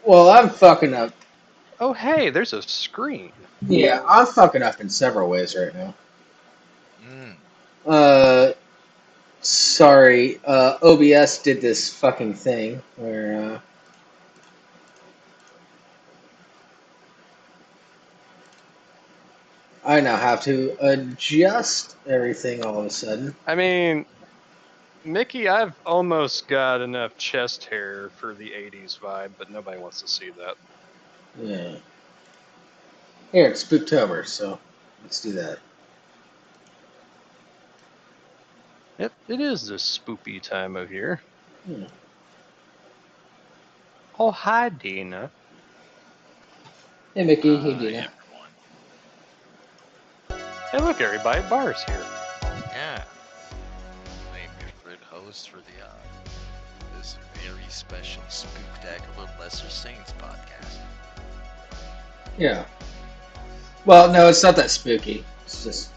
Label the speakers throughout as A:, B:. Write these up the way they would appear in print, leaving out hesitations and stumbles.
A: Well, I'm fucking up.
B: Oh, hey, there's a screen.
A: Yeah, I'm fucking up in several ways right now.
C: Mm.
A: Uh, sorry. OBS did this fucking thing where I now have to adjust everything all of a sudden.
B: I mean, Mickey, I've almost got enough chest hair for the 80s vibe, but nobody wants to see that.
A: Yeah. Here, it's Spooktober, so let's do that.
B: It is this spoopy time of year.
A: Hmm.
B: Oh, hi, Dina.
A: Hey, Mickey. Hey,
C: Hi,
A: Dina.
C: everyone.
B: Hey, look, everybody, Bar's here.
C: Yeah, I am your third host for this very special Spooktacular Lesser Saints podcast.
A: Yeah. Well, no, it's not that spooky. It's just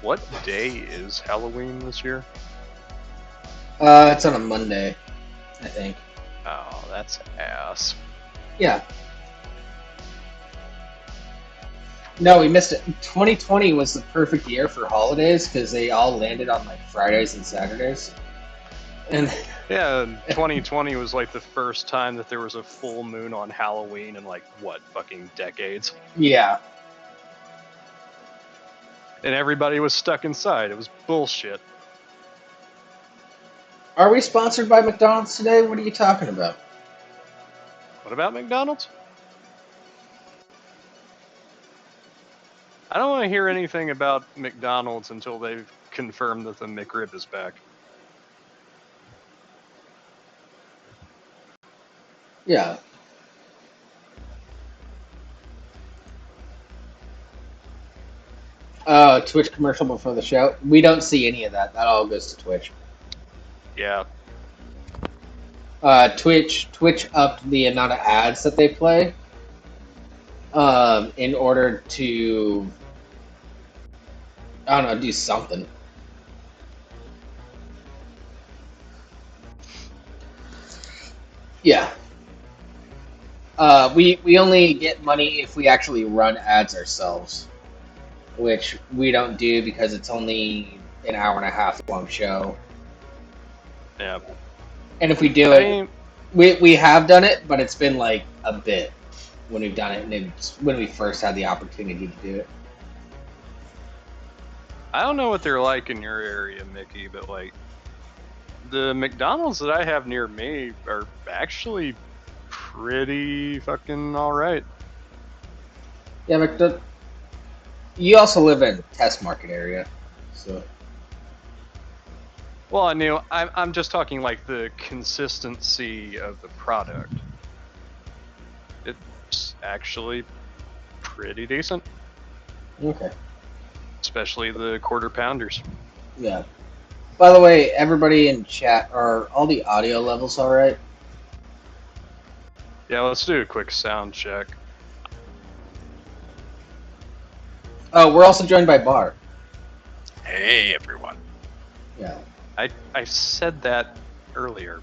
B: What day is Halloween this year?
A: it's on a Monday, I think.
B: Oh, that's ass.
A: Yeah. No, we missed it. 2020 was the perfect year for holidays because they all landed on like Fridays and Saturdays. And
B: Yeah, 2020 was like the first time that there was a full moon on Halloween in like, what, fucking decades?
A: yeah.
B: And everybody was stuck inside. It was bullshit.
A: Are we sponsored by McDonald's today? What are you talking about?
B: What about McDonald's? I don't want to hear anything about McDonald's until they've confirmed that the McRib is back.
A: Yeah. Twitch commercial before the show. We don't see any of that. That all goes to Twitch.
B: Yeah.
A: Twitch upped the amount of ads that they play. In order to, I don't know, do something. Yeah. We only get money if we actually run ads ourselves, which we don't do because it's only an hour and a half long show.
B: Yeah.
A: And if we do
B: I
A: it,
B: mean,
A: we have done it, but it's been like a bit when we've done it, and it's when we first had the opportunity to do it.
B: I don't know what they're like in your area, Mickey, but like the McDonald's that I have near me are actually pretty fucking alright.
A: Yeah, but you also live in test market area, so
B: Well, I knew I'm just talking like the consistency of the product. It's actually pretty decent,
A: okay.
B: especially the quarter pounders.
A: Yeah. By the way, everybody in chat, are all the audio levels all right?
B: Yeah, let's do a quick sound check.
A: Oh, we're also joined by Bar.
C: Hey, everyone.
A: Yeah.
B: I said that earlier.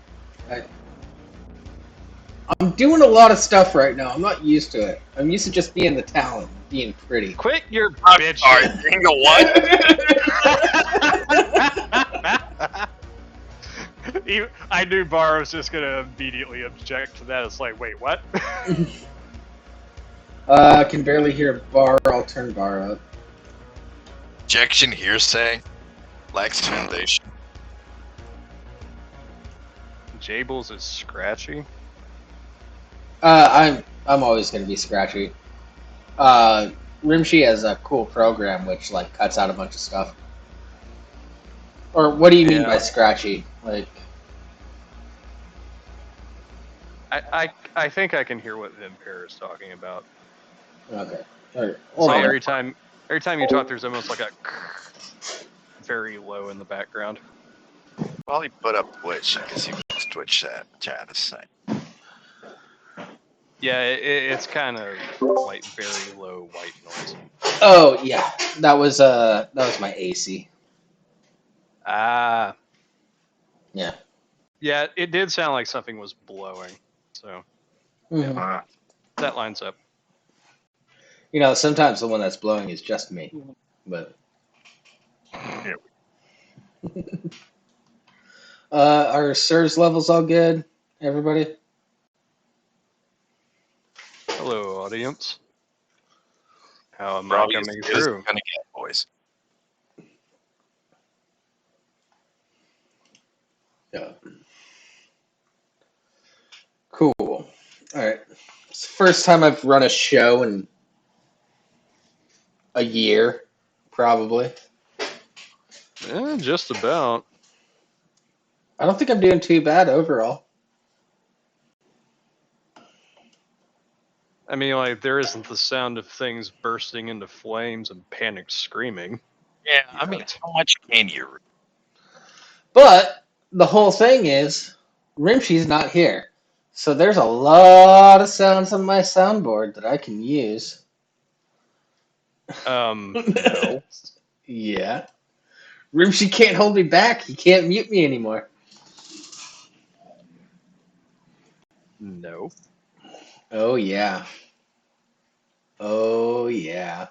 A: I'm doing a lot of stuff right now. I'm not used to it. I'm used to just being the talent, being pretty.
B: Quit your
C: I'm
B: bitch.
C: sorry, being a what?
B: I knew Bar was just gonna immediately object to that. It's like, wait, what?
A: I can barely hear Bar. I'll turn Bar up.
C: Objection, hearsay, lacks foundation.
B: Jables is scratchy.
A: I'm always gonna be scratchy. Rimshee has a cool program which like cuts out a bunch of stuff. Or what do you mean by
B: Yeah.
A: scratchy? Like,
B: I think I can hear what Vimpare is talking about.
A: okay, or,
B: It's
A: hold
B: like
A: on.
B: every time you talk, there's almost like a very low in the background.
C: While he put up Twitch, I can see what his Twitch chat is saying.
B: Yeah, it's kind of like very low white noise.
A: Oh yeah, that was my AC.
B: Ah,
A: Yeah.
B: yeah, it did sound like something was blowing. So
A: Mhm.
B: That lines up.
A: You know, sometimes the one that's blowing is just me, but are SIRS levels all good, everybody?
B: Hello, audience. How am I
C: Probably
B: coming
C: as good as
B: through?
C: it's gonna get, boys.
A: Yeah. Cool. All right. It's the first time I've run a show in a year, probably.
B: Just about.
A: I don't think I'm doing too bad overall.
B: I mean, like, there isn't the sound of things bursting into flames and panicked screaming.
C: Yeah, I mean, how much can you?
A: But the whole thing is, Rimshee's not here. So there's a lot of sounds on my soundboard that I can use.
B: No.
A: Yeah. Rimshee can't hold me back. He can't mute me anymore.
B: No.
A: Oh, yeah. Oh, yeah.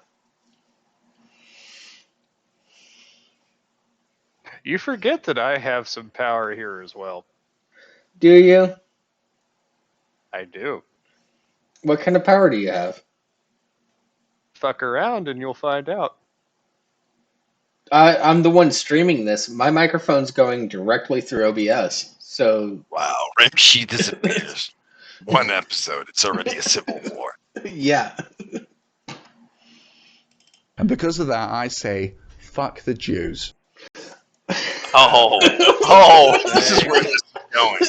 B: You forget that I have some power here as well.
A: Do you?
B: I do.
A: What kind of power do you have?
B: Fuck around and you'll find out.
A: I'm the one streaming this. My microphone's going directly through OBS. So,
C: Wow, Rimshee disappears. One episode, it's already a civil war.
A: yeah.
D: And because of that, I say, fuck the Jews.
C: This is where this is going.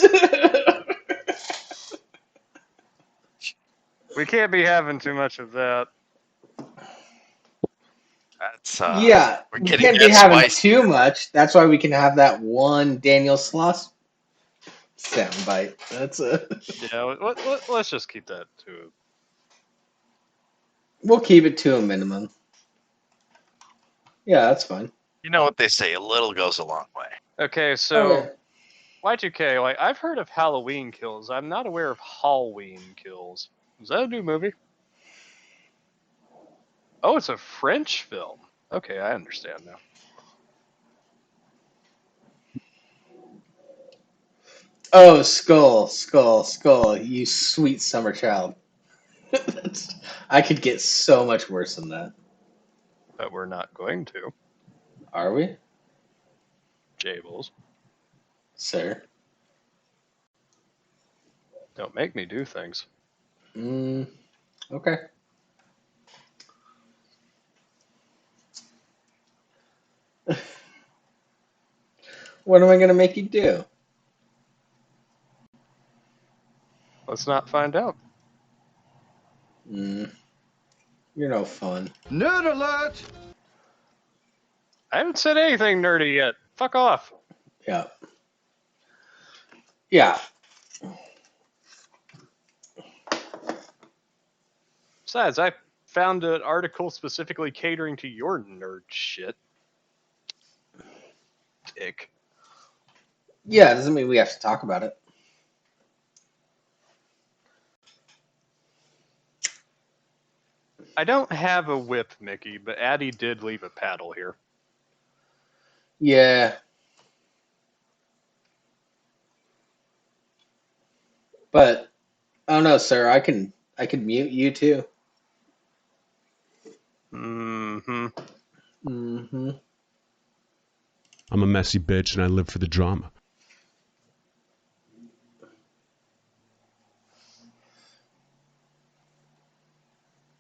B: We can't be having too much of that.
C: That's
A: Yeah,
C: we're
A: we
C: getting
A: can't be
C: that
A: having
C: spicy.
A: too much. That's why we can have that one Daniel Sloss soundbite. That's a.
B: Yeah, let's just keep that to
A: We'll keep it to a minimum. Yeah, that's fine.
C: You know what they say, a little goes a long way.
B: Okay, so
A: Okay.
B: Y2K, like, I've heard of Halloween Kills. I'm not aware of Halloween Kills. Is that a new movie? Oh, it's a French film. Okay, I understand now.
A: Oh, Skull, you sweet summer child. I could get so much worse than that.
B: But we're not going to.
A: Are we,
B: Jables.
A: sir?
B: Don't make me do things.
A: Okay. What am I gonna make you do?
B: Let's not find out.
A: You're no fun.
D: Nerd alert!
B: I haven't said anything nerdy yet. Fuck off.
A: Yeah. Yeah.
B: Besides, I found an article specifically catering to your nerd shit. Dick.
A: Yeah, it doesn't mean we have to talk about it.
B: I don't have a whip, Mickey, but Addie did leave a paddle here.
A: Yeah. But I don't know, sir. I can mute you too.
B: Mm-hmm.
A: Mm-hmm.
E: I'm a messy bitch and I live for the drama.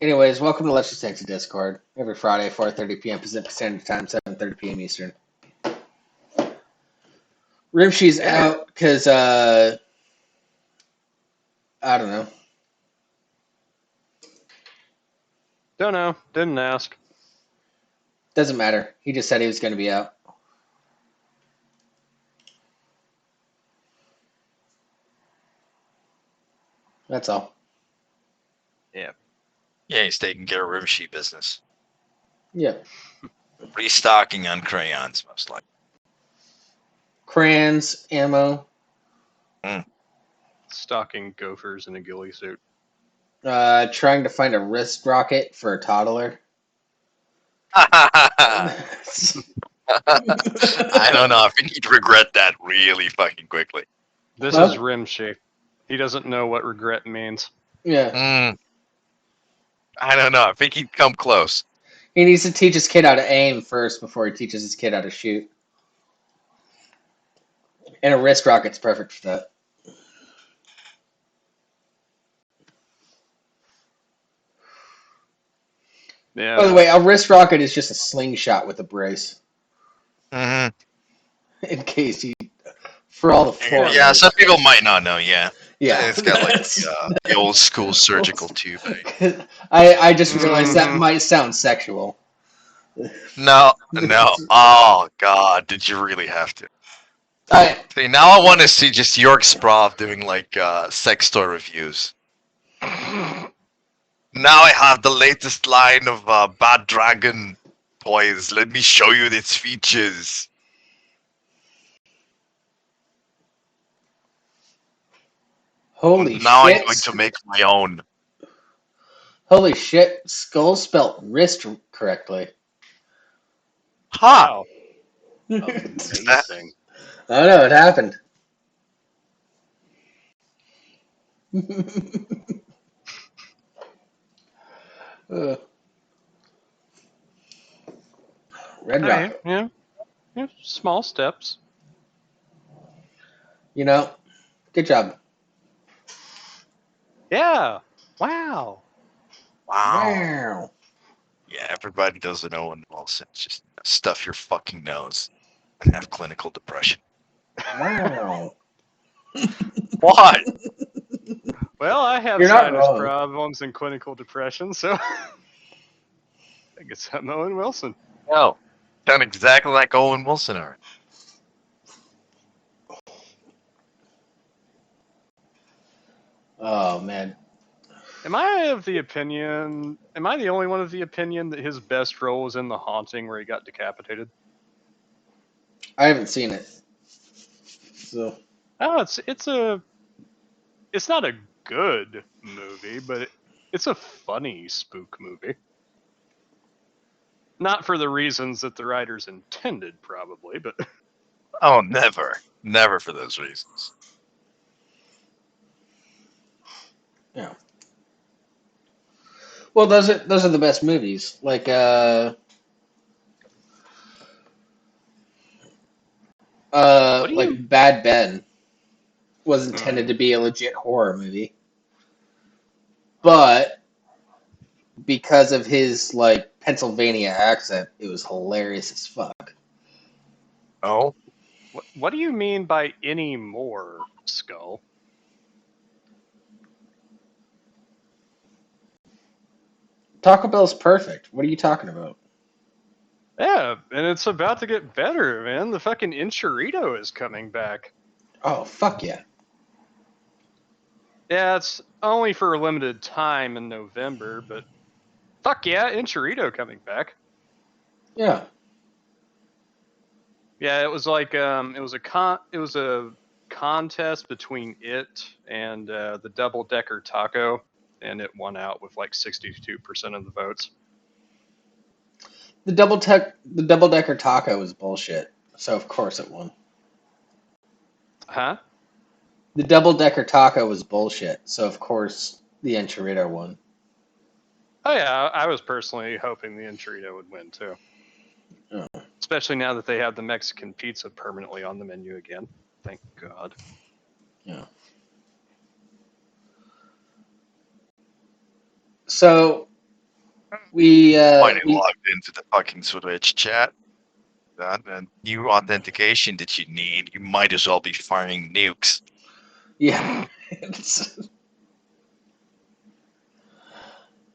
A: Anyways, welcome to Let's Just Exit Discord. Every Friday, 4:30 p.m. Pacific Standard Time, 7:30 p.m. Eastern. Rimshee's out because I don't know.
B: Don't know. Didn't ask.
A: Doesn't matter. He just said he was going to be out. That's all.
B: Yeah.
C: Yeah, he's taking care of Rimshee business.
A: Yeah.
C: Restocking on crayons, most likely.
A: Crayons, ammo.
B: Stalking gophers in a ghillie suit.
A: Trying to find a wrist rocket for a toddler.
C: I don't know. I think he'd regret that really fucking quickly.
B: This
A: Huh?
B: is Rimshee. He doesn't know what regret means.
A: Yeah.
C: I don't know. I think he'd come close.
A: He needs to teach his kid how to aim first before he teaches his kid how to shoot. And a wrist rocket's perfect for that.
B: Yeah.
A: By the way, a wrist rocket is just a slingshot with a brace.
C: hmm
A: In case you, for all the foreigners.
C: Yeah, some people might not know. Yeah,
A: Yeah.
C: it's got like the old school surgical tube.
A: I just realized that
B: Mhm.
A: might sound sexual.
C: No. Oh God, did you really have to?
A: I
C: See, now I want to see just York Sprov doing like sex toy reviews. Now I have the latest line of Bad Dragon toys. Let me show you its features.
A: holy
C: Now I'm
A: shit!
C: going to make my own.
A: Holy shit! Skull spelt wrist correctly.
C: Ha!
B: Wow.
A: I
B: Amazing.
A: don't know. It happened. Uh, Red
B: Hey,
A: Rocket.
B: yeah, small steps.
A: You know, good job.
B: Yeah. Wow.
C: Wow.
A: Wow.
C: Yeah, everybody does an Owen Wilson. Just stuff your fucking nose and have clinical depression.
A: Wow.
C: What?
B: Well, I have
A: You're not
B: sinus
A: wrong.
B: problems and clinical depression, so I guess I'm Owen Wilson.
C: No. Done exactly like Owen Wilson are.
A: Oh man.
B: Am I the only one of the opinion that his best role was in The Haunting where he got decapitated?
A: I haven't seen it. So
B: Oh, it's not a good movie, but it's a funny spook movie. Not for the reasons that the writers intended, probably, but
C: Oh, never. Never for those reasons.
A: yeah. Well, those are the best movies.
B: what do you?
A: Like Bad Ben was intended
B: Hmm.
A: to be a legit horror movie, but because of his like Pennsylvania accent, it was hilarious as fuck.
C: Oh?
B: What do you mean by any more, Skull?
A: Taco Bell's perfect. What are you talking about?
B: Yeah, and it's about to get better, man. The fucking Enchilito is coming back.
A: Oh fuck yeah.
B: Yeah, it's only for a limited time in November, but fuck yeah, Enchilito coming back.
A: Yeah.
B: Yeah, it was like it was a contest between it and the double decker taco, and it won out with like 62% of the votes.
A: The double decker taco was bullshit. So of course it won.
B: Huh?
A: The double decker taco was bullshit. So of course the enchilada won.
B: Oh yeah, I was personally hoping the Enchilito would win too.
A: Oh.
B: Especially now that they have the Mexican pizza permanently on the menu again. Thank God.
A: Yeah. So
C: Why you
A: we
C: logged into the fucking Switch chat? That new authentication that you need, you might as well be firing nukes.
A: yeah.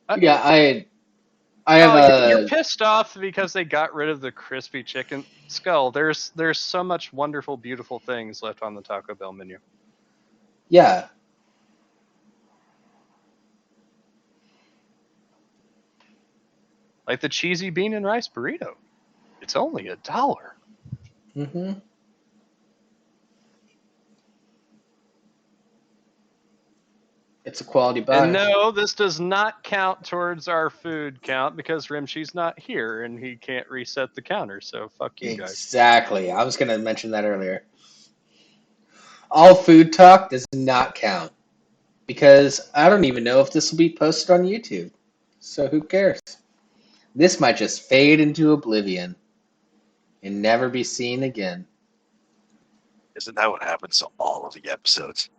B: Uh,
A: Yeah, I have
B: you're
A: a
B: pissed off because they got rid of the crispy chicken skull. There's so much wonderful, beautiful things left on the Taco Bell menu.
A: yeah.
B: Like the cheesy bean and rice burrito. It's only $1.
A: Mm-hmm. It's a quality buy.
B: And no, this does not count towards our food count because Rimshee's not here and he can't reset the counter. So fuck you guys.
A: Exactly. I was going to mention that earlier. All food talk does not count because I don't even know if this will be posted on YouTube. So who cares? This might just fade into oblivion and never be seen again.
C: Isn't that what happens to all of the episodes?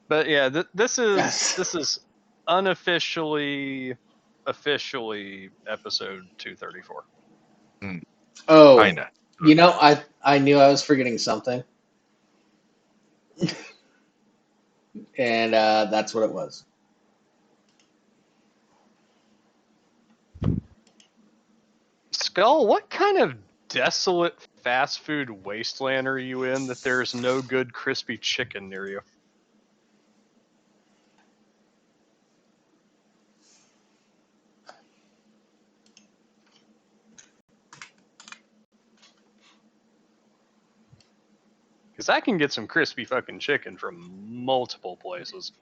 B: But yeah, this
A: Yes.
B: is unofficially, officially episode 234.
A: Oh,
C: Kinda.
A: you know, I knew I was forgetting something. And that's what it was.
B: Skull, what kind of desolate fast food wasteland are you in that there's no good crispy chicken near you? Because I can get some crispy fucking chicken from multiple places.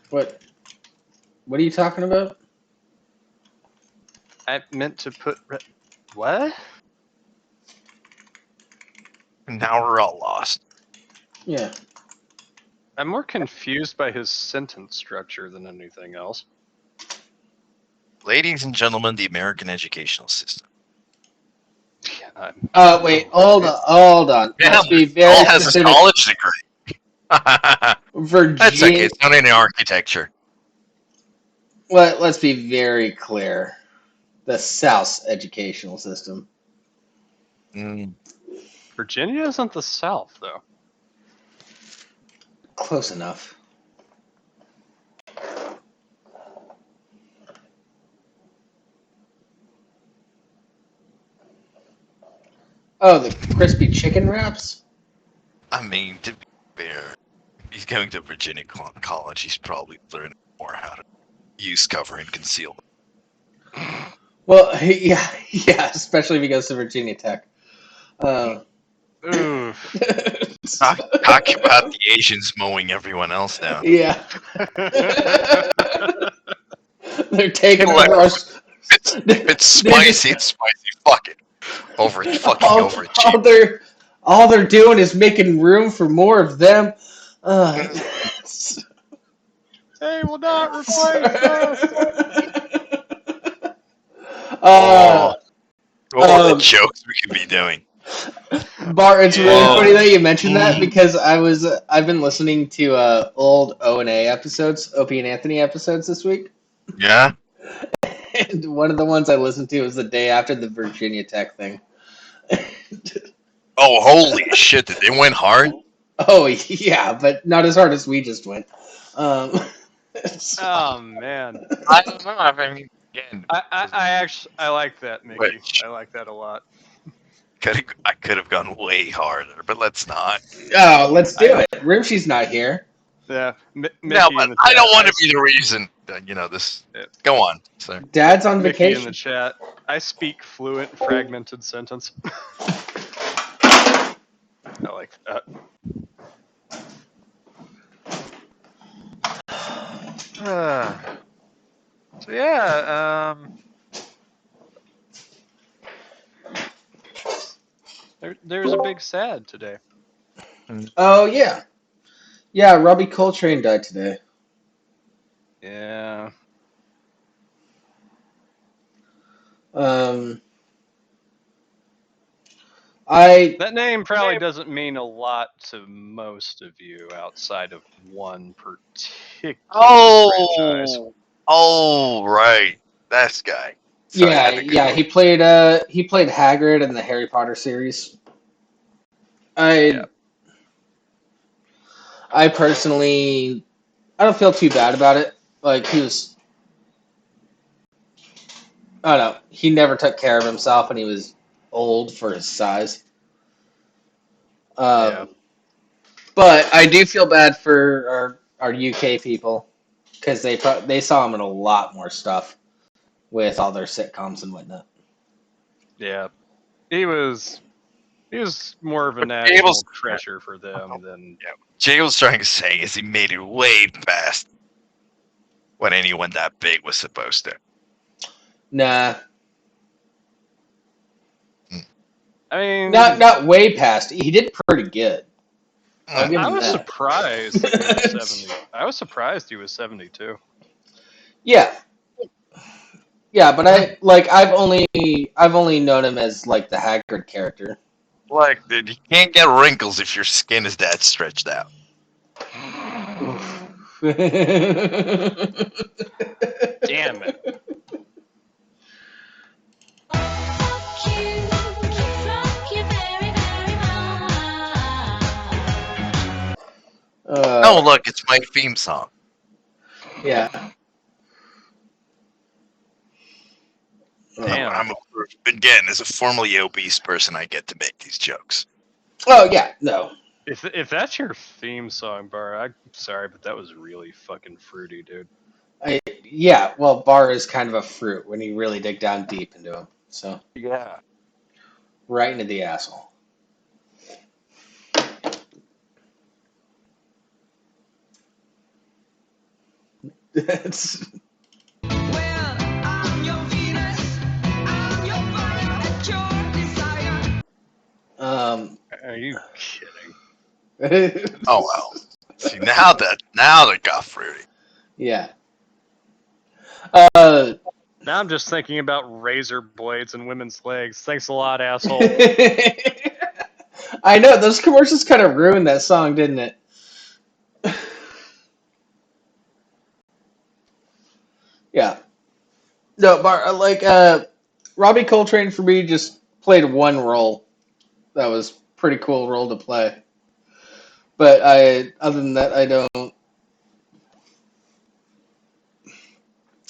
A: What are you talking about?
B: I meant to put... What?
C: Now we're all lost.
A: Yeah.
B: I'm more confused by his sentence structure than anything else.
C: Ladies and gentlemen, the American educational system.
A: Wait, hold on. Let's be
C: All
A: very
C: has a
A: specific.
C: college degree. That's okay. It's not in architecture.
A: Let's be very clear. The South's educational system.
B: Virginia isn't the South, though.
A: Close enough. Oh, the crispy chicken wraps?
C: I mean, to be fair, he's going to Virginia College. He's probably learning more how to use cover and concealment.
A: Well, yeah, especially if he goes to Virginia Tech.
B: Oof.
C: Talk about the Asians mowing everyone else down.
A: Yeah. They're taking
C: Like,
A: over
C: if it's spicy, it's spicy. Fuck it. Overachieve.
A: All they're doing is making room for more of them.
B: They will not replace us.
C: All the jokes we could be doing.
A: Bart, it's really funny that you mentioned that because I've been listening to old O&A episodes, Opie and Anthony episodes this week.
C: Yeah?
A: And one of the ones I listened to was the day after the Virginia Tech thing.
C: Oh, holy shit, they went hard?
A: Oh, yeah, but not as hard as we just went.
B: Oh, man.
C: I don't know. I mean, again,
B: I like that, Mickey.
C: Which?
B: I like that a lot.
C: I could have gone way harder, but let's not.
A: Oh, let's do it. Rimshee's not here.
B: Yeah, Mickey
C: No, but
B: in the
C: I
B: chat.
C: don't want to be the reason. This.
B: Yeah.
C: Go on, sir.
A: Dad's on
B: Mickey in
A: vacation.
B: the chat. I speak fluent, fragmented sentence. I like that. So yeah, there's a big sad today.
A: Oh, yeah. Yeah, Robbie Coltrane died today.
B: Yeah. That name probably doesn't mean a lot to most of you outside of one particular franchise.
C: Oh, right. That guy. Sorry, I had to
A: Yeah, he played Hagrid in the Harry Potter series. I personally, I don't feel too bad about it. Like, I don't know, he never took care of himself and he was old for his size. But I do feel bad for our UK people because they saw him in a lot more stuff with all their sitcoms and whatnot.
B: Yeah, he was more of a
C: But Cable's-
B: national treasure for them than.
C: Yeah, Jay was trying to say is he made it way past what anyone that big was supposed to.
A: Nah,
B: I mean,
A: not way past. He did pretty good. I'll give
B: I
A: him
B: was
A: that.
B: surprised that he was 70. I was surprised he was 72.
A: Yeah, yeah, but I've only known him as like the Hagrid character.
C: Like, dude, you can't get wrinkles if your skin is that stretched out.
B: Damn it.
C: Oh, look, it's my theme song.
A: Yeah.
B: Damn.
C: I'm again, as a formerly obese person, I get to make these jokes.
A: Oh yeah, no.
B: If that's your theme song, Bar, I'm sorry, but that was really fucking fruity, dude.
A: Yeah, well, Bar is kind of a fruit when you really dig down deep into him. So
B: Yeah.
A: right into the asshole. It's
B: Are you kidding?
C: Oh well. See now that got fruity.
A: Yeah.
B: Now I'm just thinking about razor blades and women's legs. Thanks a lot, asshole.
A: I know those commercials kind of ruined that song, didn't it? Yeah. No, Bar like Robbie Coltrane for me just played one role. That was pretty cool role to play. But other than that, I don't.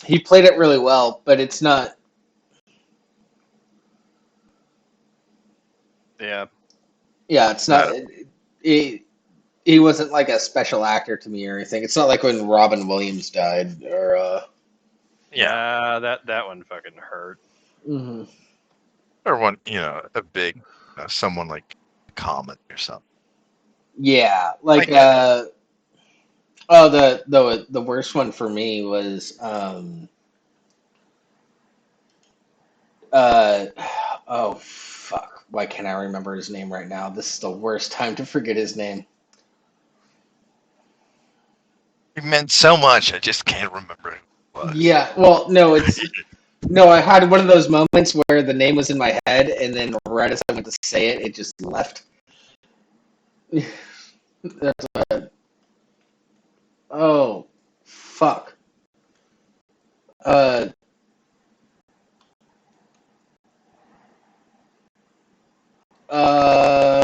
A: He played it really well, but it's not.
B: Yeah.
A: Yeah, it's not. He wasn't like a special actor to me or anything. It's not like when Robin Williams died or.
B: Yeah, that one fucking hurt.
A: Mhm.
C: Or one, a big, someone like Comet or something.
A: Yeah, like the worst one for me was uh oh fuck, why can't I remember his name right now? This is the worst time to forget his name.
C: It meant so much, I just can't remember who it was.
A: Yeah, well, no, I had one of those moments where the name was in my head, and then right as I went to say it, it just left. That's oh fuck. Uh, uh,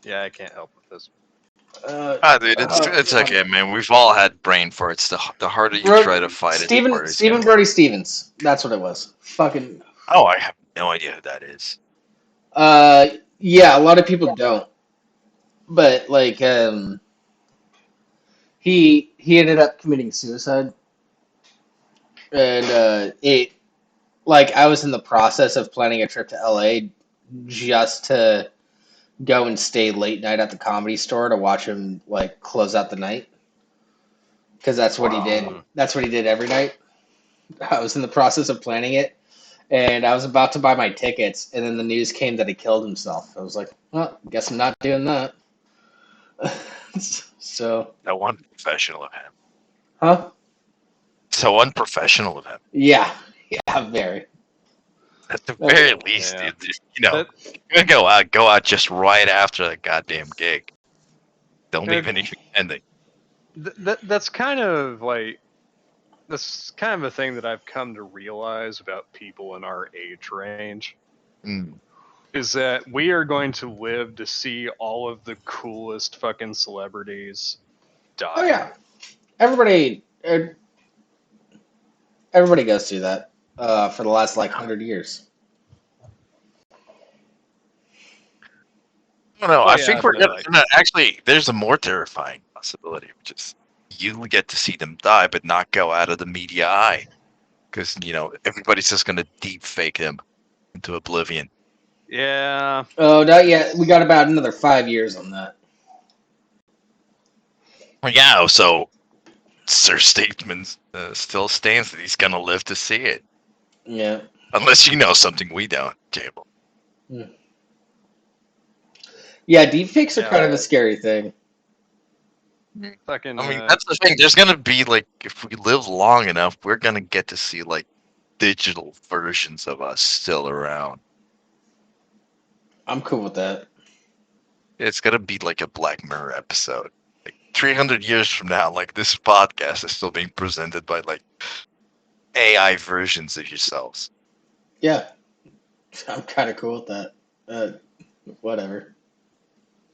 B: Yeah, I can't help with this.
C: Dude, it's okay, man. We've all had brain farts. The harder you try to fight it, the harder it's
A: Stephen
C: gonna
A: Brody Stevens. That's what it was. Fucking.
C: Oh, I have no idea who that is.
A: Yeah, a lot of people don't, but like, he ended up committing suicide, and it like I was in the process of planning a trip to LA just to go and stay late night at the Comedy Store to watch him like close out the night because that's what he did.
B: Wow.
A: That's what he did every night. I was in the process of planning it, and I was about to buy my tickets, and then the news came that he killed himself. I was like, well, guess I'm not doing that. So,
C: So unprofessional of him.
A: huh?
C: So unprofessional of him.
A: Yeah, yeah, very.
C: At the very least,
B: Yeah.
C: dude, go out just right after that goddamn gig. Don't leave anything ending.
B: That's kind of like that's kind of a thing that I've come to realize about people in our age range.
C: Mm.
B: Is that we are going to live to see all of the coolest fucking celebrities die.
A: Oh yeah, everybody, everybody goes through that for the last like 100 years.
C: I don't know.
B: Oh,
C: I
B: yeah,
C: think
B: I'd
C: we're
B: really
C: gonna
B: like
C: actually. There's a more terrifying possibility, which is you get to see them die, but not go out of the media eye, because everybody's just gonna deep fake him into oblivion.
B: Yeah.
A: Oh, not yet. We got about another 5 years on that.
C: Well, yeah. So Sir Statesman still stands that he's gonna live to see it,
A: Yeah.
C: unless you know something we don't, Cable.
A: Yeah, deepfakes are
B: Yeah.
A: kind of a scary thing.
B: Fucking.
C: I mean, that's the thing. There's gonna be like, if we live long enough, we're gonna get to see like digital versions of us still around.
A: I'm cool with that.
C: It's gonna be like a Black Mirror episode. Like 300 years from now, like this podcast is still being presented by like AI versions of yourselves.
A: Yeah, I'm kind of cool with that. Whatever.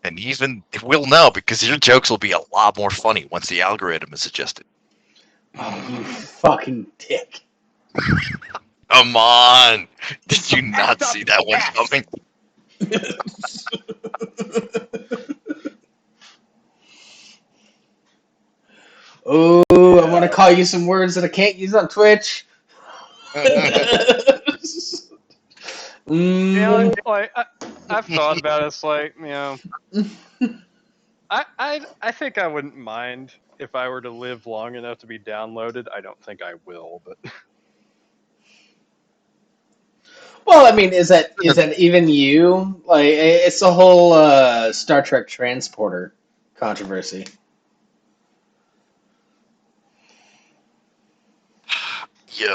C: And even we'll know because your jokes will be a lot more funny once the algorithm is adjusted.
A: Oh, you fucking dick.
C: Come on! Did you not see that one coming?
A: Oh, I want to call you some words that I can't use on Twitch.
B: Yeah, like I've thought about it. It's like, I think I wouldn't mind if I were to live long enough to be downloaded. I don't think I will, but
A: Well, I mean, is that even you? Like, it's the whole Star Trek transporter controversy.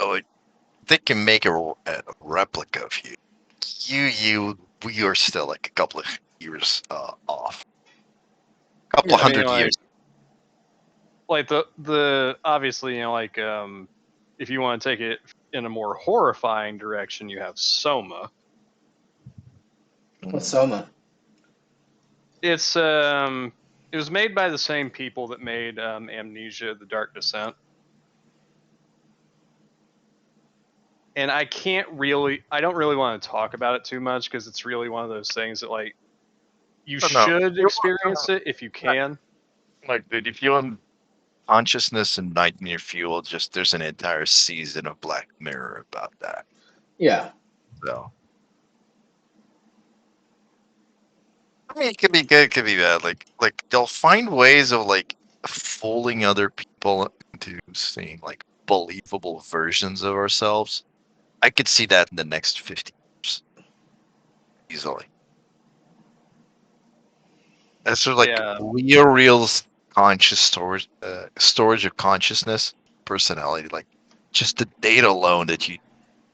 C: Like they can make a replica of you. We are still like a couple of years off. A couple
A: Yeah.
C: of
B: I mean,
C: hundred years.
B: like the obviously, if you want to take it in a more horrifying direction, you have Soma.
A: What's Soma?
B: It's it was made by the same people that made Amnesia: The Dark Descent. And I don't really want to talk about it too much because it's really one of those things that like you
C: Oh, no.
B: should experience it if you can.
C: Like, dude, if you want consciousness and Nightmare Fuel, just there's an entire season of Black Mirror about that.
A: Yeah.
C: So, I mean, it could be good, it could be bad. Like they'll find ways of like fooling other people into seeing like believable versions of ourselves. I could see that in the next 50 years easily. That's sort of like
B: Yeah.
C: real conscious storage of consciousness, personality. Like just the data alone that you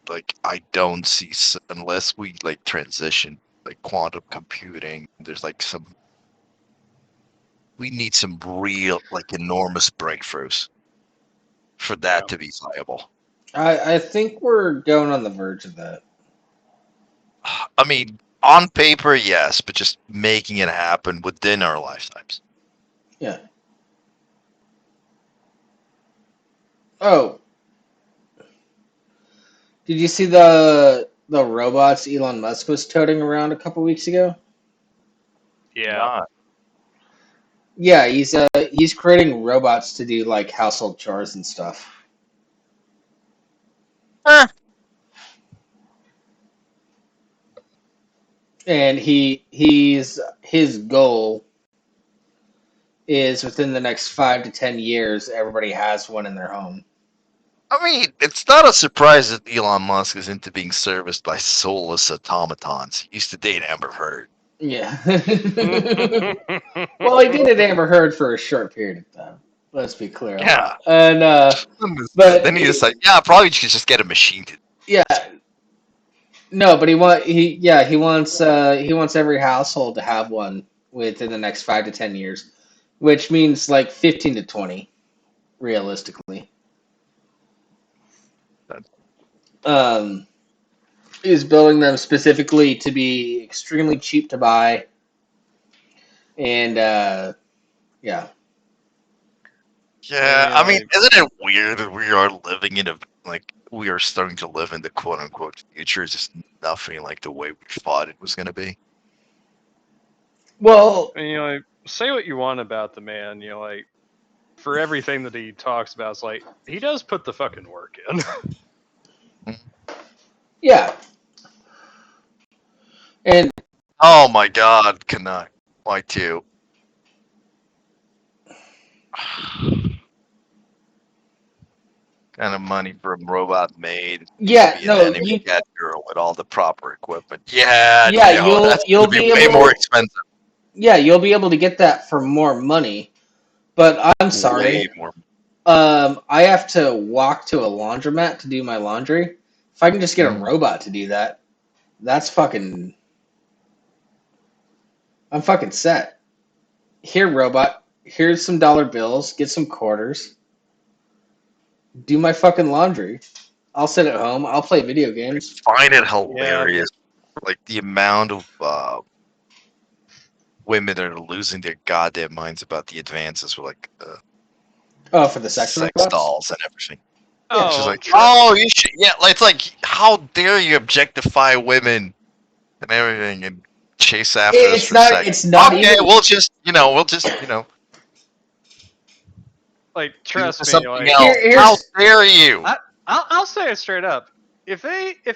C: like, I don't see unless we like transition like quantum computing. There's like we need some real like enormous breakthroughs for that to be viable.
A: I think we're going on the verge of that.
C: I mean, on paper, yes, but just making it happen within our lifetimes.
A: Yeah. Oh. Did you see the robots Elon Musk was toting around a couple weeks ago?
B: Yeah.
C: Not.
A: Yeah, he's creating robots to do like household chores and stuff. And his goal is within the next 5 to 10 years, everybody has one in their home.
C: I mean, it's not a surprise that Elon Musk is into being serviced by soulless automatons. He used to date Amber Heard.
A: Yeah. Well, he dated Amber Heard for a short period of time. Let's be clear.
C: Yeah.
A: And but
C: Then he decided, yeah, probably should just get a machine to.
A: yeah, no, but he wants every household to have one within the next 5 to 10 years, which means like 15 to 20, realistically. Um, is building them specifically to be extremely cheap to buy, and yeah.
C: Yeah, I mean,
B: like,
C: isn't it weird that we are living in we are starting to live in the quote unquote future, just nothing like the way we thought it was going to be?
A: Well,
B: And, like, say what you want about the man, like, for everything that he talks about, it's like, he does put the fucking work in.
A: yeah, and
C: Oh my God, Canuck. Why too? Kind of money for a robot maid needs to
A: yeah,
C: be an
A: no,
C: enemy cat girl with all the proper equipment. Yeah,
A: yeah,
C: no, that's
A: you'll
C: gonna be
A: be
C: way
A: able,
C: more expensive.
A: yeah, you'll be able to get that for more money. But I'm sorry,
C: Way more.
A: I have to walk to a laundromat to do my laundry. If I can just get a
C: Mm.
A: robot to do that, that's fucking. I'm fucking set. Here, robot. Here's some dollar bills. Get some quarters. Do my fucking laundry. I'll sit at home. I'll play video games.
C: Find it
B: Yeah.
C: hilarious, like the amount of women that are losing their goddamn minds about the advances with like
A: Oh, for the sex
C: sex
A: robots.
C: dolls and everything.
A: Yeah.
C: She's
B: Oh,
C: like, oh, you should, yeah. It's like, how dare you objectify women and everything and chase after us
A: It's
C: for
A: not.
C: sex?
A: It's not
C: Okay,
A: even.
C: we'll just
B: like,
C: do
B: trust me,
C: something
B: like,
C: else. How
A: Here's.
C: dare you?
B: I'll say it straight up. If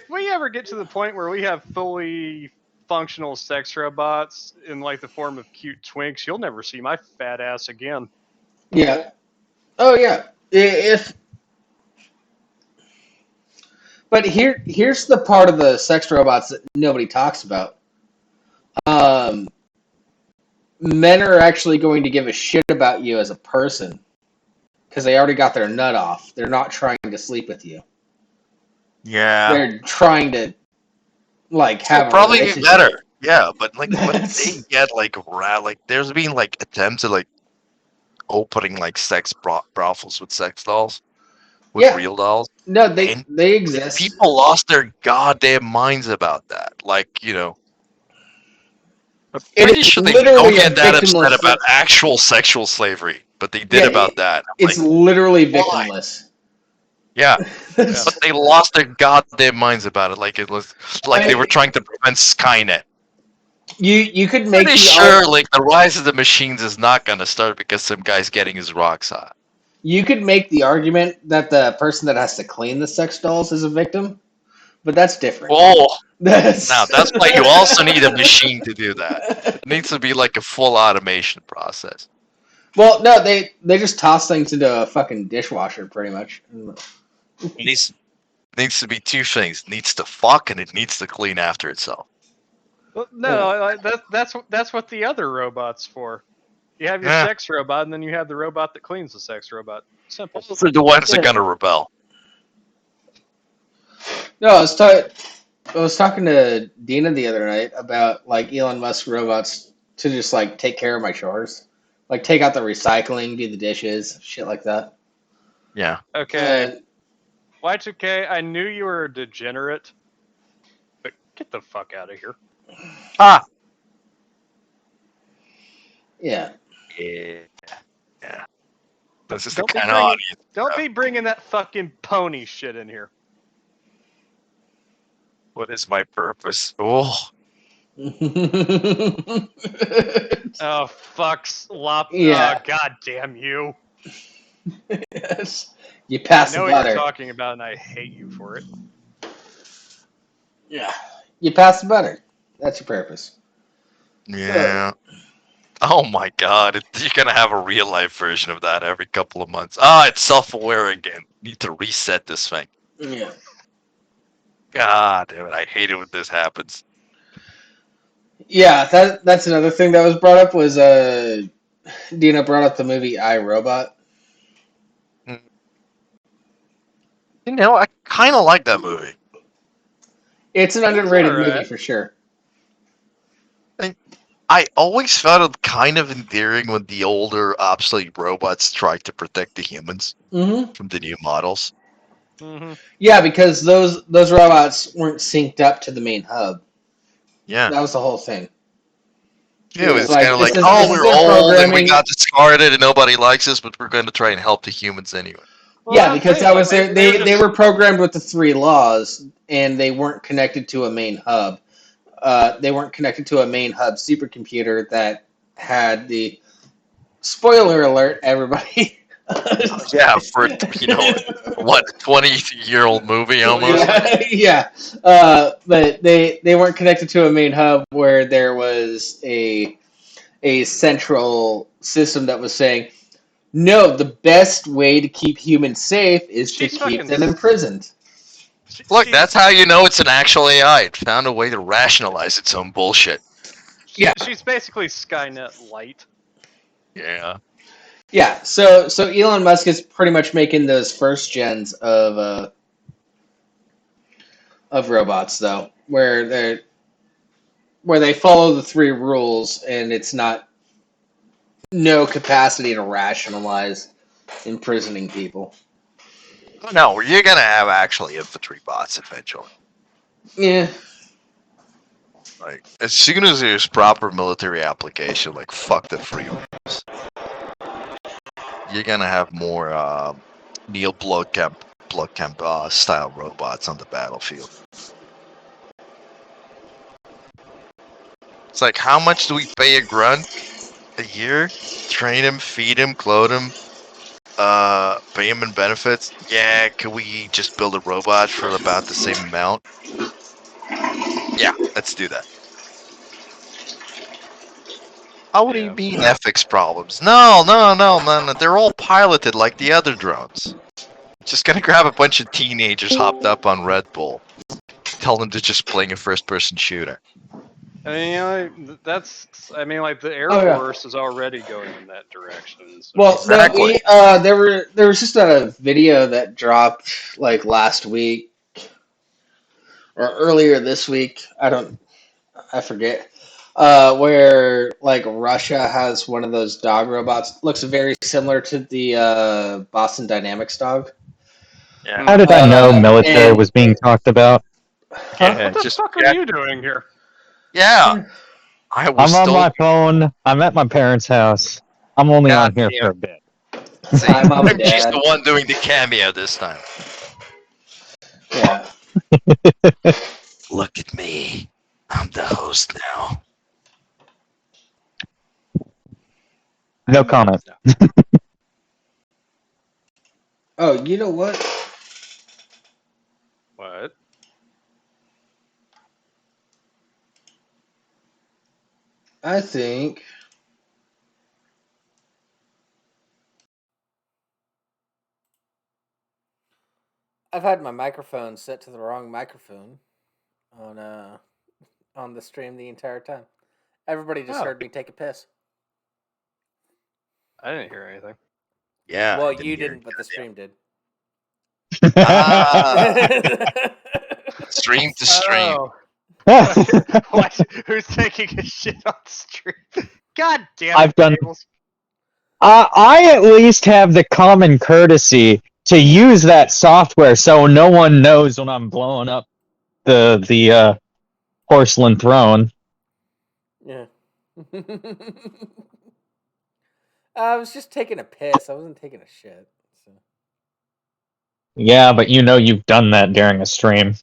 B: we ever get to the point where we have fully functional sex robots in like the form of cute twinks, you'll never see my fat ass again.
A: Yeah. Oh yeah. If. But here's the part of the sex robots that nobody talks about. Um, Men are actually going to give a shit about you as a person because they already got their nut off. They're not trying to sleep with you.
C: Yeah.
A: They're trying to like
C: So
A: have a
C: probably be
A: relationship.
C: better. Yeah, but like when
A: That's-
C: they get like like there's been like attempts at like opening like sex brothels with sex dolls, with
A: Yeah.
C: real dolls,
A: No,
C: and
A: they exist.
C: people lost their goddamn minds about that. Like, I'm
A: It
C: pretty
A: is
C: sure they don't
A: literally a
C: get that upset
A: victimless.
C: about actual sexual slavery, but they did
A: Yeah,
C: about that. I'm
A: it's
C: like,
A: literally
C: why?
A: victimless.
C: Yeah,
A: That's-
C: but they lost their goddamn minds about it. Like it was like they were trying to prevent Skynet.
A: You could make
C: Pretty
A: the
C: sure, like the rise of the machines is not gonna start because some guy's getting his rocks hot.
A: you could make the argument that the person that has to clean the sex dolls is a victim, but that's different.
C: Oh,
A: That's
C: now that's why you also need a machine to do that. It needs to be like a full automation process.
A: Well, no, they just toss things into a fucking dishwasher, pretty much.
C: It needs to be two things. It needs to fuck and it needs to clean after itself.
B: Well, no, that's what the other robot's for. You have your
C: Yeah.
B: sex robot, and then you have the robot that cleans the sex robot. Simple.
C: Those are the ones that
A: Yeah.
C: are gonna rebel.
A: No, I was talking to Dina the other night about like Elon Musk robots to just like take care of my chores, like take out the recycling, do the dishes, shit like that.
C: Yeah.
B: Okay,
A: And
B: Y2K, I knew you were a degenerate, but get the fuck out of here.
C: Ah.
A: yeah,
C: Yeah. Yeah. This is
B: Don't
C: the
B: be
C: kind of
B: bringing-
C: audience.
B: Don't be bringing that fucking pony shit in here.
C: What is my purpose? Oh.
B: Oh, fucks.
A: Yeah.
B: Oh, god damn you.
A: Yes. You pass
B: I
A: the
B: know what you're
A: butter.
B: talking about, and I hate you for it.
A: Yeah, you pass the butter. That's your purpose.
C: Yeah. Oh my god. You're gonna have a real life version of that every couple of months. Ah, it's self-aware again. Need to reset this thing.
A: Yeah.
C: God damn it. I hate it when this happens.
A: Yeah, that's another thing that was brought up was Dina brought up the movie I, Robot.
C: You know, I kind of like that movie.
A: It's an underrated
B: alright.
A: movie for sure.
C: I always found it kind of endearing when the older, obsolete robots tried to protect the humans
A: Mm-hmm.
C: from the new models.
B: Mm-hmm.
A: Yeah, because those robots weren't synced up to the main hub.
C: Yeah.
A: That was the whole thing.
C: Yeah, it was
A: like,
C: kind of
A: this
C: like,
A: is-
C: oh,
A: this is
C: we're
A: their
C: old and we
A: programming.
C: got discarded and nobody likes us, but we're going to try and help the humans anyway.
A: Yeah, because that was they
B: just-
A: were programmed with the 3 laws and they weren't connected to a main hub. they weren't connected to a main hub supercomputer that had the spoiler alert, everybody.
C: Yeah, for what 20-year-old movie almost.
A: Yeah. But they weren't connected to a main hub where there was a central system that was saying, no, the best way to keep humans safe is to
B: She's
A: keep
B: fucking
A: them imprisoned.
C: Look, that's how you know it's an actual AI. It found a way to rationalize its own bullshit.
A: Yeah.
B: She's basically Skynet light.
C: Yeah.
A: Yeah, so Elon Musk is pretty much making those first gens of robots though, where they follow the three rules and it's not no capacity to rationalize imprisoning people.
C: Oh, no, you're gonna have actually infantry bots eventually.
A: Yeah.
C: Like as soon as there's proper military application, like fuck the free arms, you're gonna have more Neil Blomkamp style robots on the battlefield. It's like, how much do we pay a grunt a year? Train him, feed him, clothe him, pay him in benefits? Yeah, can we just build a robot for about the same amount? Yeah, let's do that. Oh, what do you mean ethics problems? No. They're all piloted like the other drones. Just gonna grab a bunch of teenagers hopped up on Red Bull. Tell them to just playing a first-person shooter.
B: I mean, like the Air
A: Oh, yeah.
B: Force is already going in that direction. So
A: Well,
C: Exactly.
A: no, there was just a video that dropped like last week or earlier this week. I forget. Where like Russia has one of those dog robots. Looks very similar to the Boston Dynamics dog.
C: Yeah.
F: How did I know military
A: and-
F: was being talked about?
A: Huh?
B: what the fuck are you doing here?
C: Yeah. I was
F: I'm on
C: told.
F: my phone. I'm at my parents' house. I'm only
C: God
F: on here
C: damn.
F: for a bit.
C: See,
A: Hi, Mom and
C: she's
A: Dad.
C: the one doing the cameo this time.
A: Yeah.
C: Look at me. I'm the host now.
F: No comment.
A: Oh, you know what?
B: What?
A: I think I've had my microphone set to the wrong microphone on the stream the entire time. Everybody just heard me take a piss.
B: I didn't hear anything.
C: Yeah.
A: Well,
C: I
A: you
C: hear
A: didn't, but the stream did.
C: Stream to stream.
B: Oh. What? Who's taking a shit on stream? God damn it,
F: I've done-
B: Tables.
F: I at least have the common courtesy to use that software so no one knows when I'm blowing up the porcelain throne.
A: Yeah. I was just taking a piss. I wasn't taking a shit. So.
F: Yeah, but you know you've done that during a stream.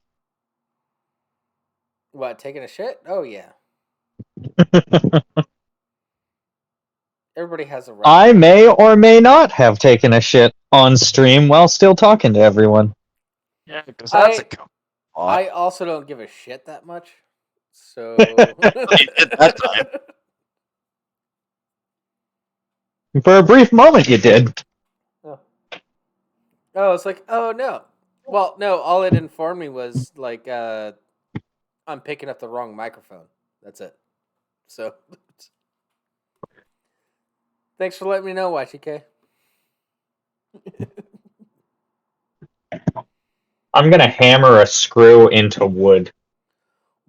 A: What, taking a shit? Oh, yeah. Everybody has a right.
F: I may or may not have taken a shit on stream while still talking to everyone.
C: Yeah, because that's a
A: I also don't give a shit that much. So.
C: You did that time.
F: For a brief moment, you did.
A: Oh, it's like, oh no. Well, no, all it informed me was like I'm picking up the wrong microphone. That's it. So thanks for letting me know, YTK.
F: I'm gonna hammer a screw into wood.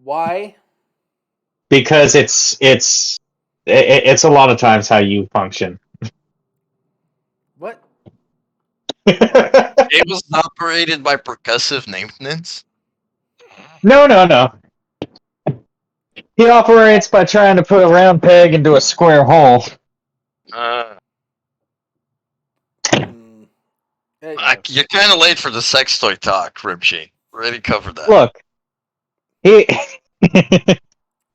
A: Why?
F: Because it's a lot of times how you function.
A: What?
C: It was operated by percussive maintenance.
F: No. He operates by trying to put a round peg into a square hole.
C: You're kind of late for the sex toy talk, Rimshee. Already covered that.
F: Look, he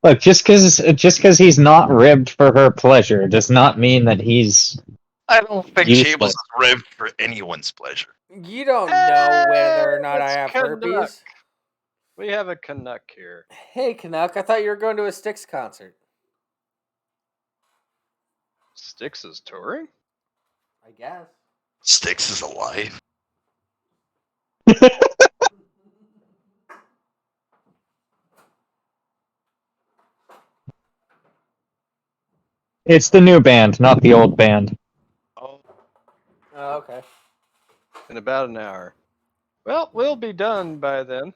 F: Look, just because he's not ribbed for her pleasure does not mean that he's
C: I don't think
F: useless.
C: Jables is ribbed for anyone's pleasure.
G: You don't know whether or not I
B: It's
G: have
B: Canuck.
G: herpes.
B: We have a Canuck here.
G: Hey, Canuck, I thought you were going to a Styx concert.
B: Styx is touring?
G: I guess.
C: Styx is alive.
F: It's the new band, not the old band.
C: Oh,
G: Oh, okay.
B: In about an hour. Well, we'll be done by then.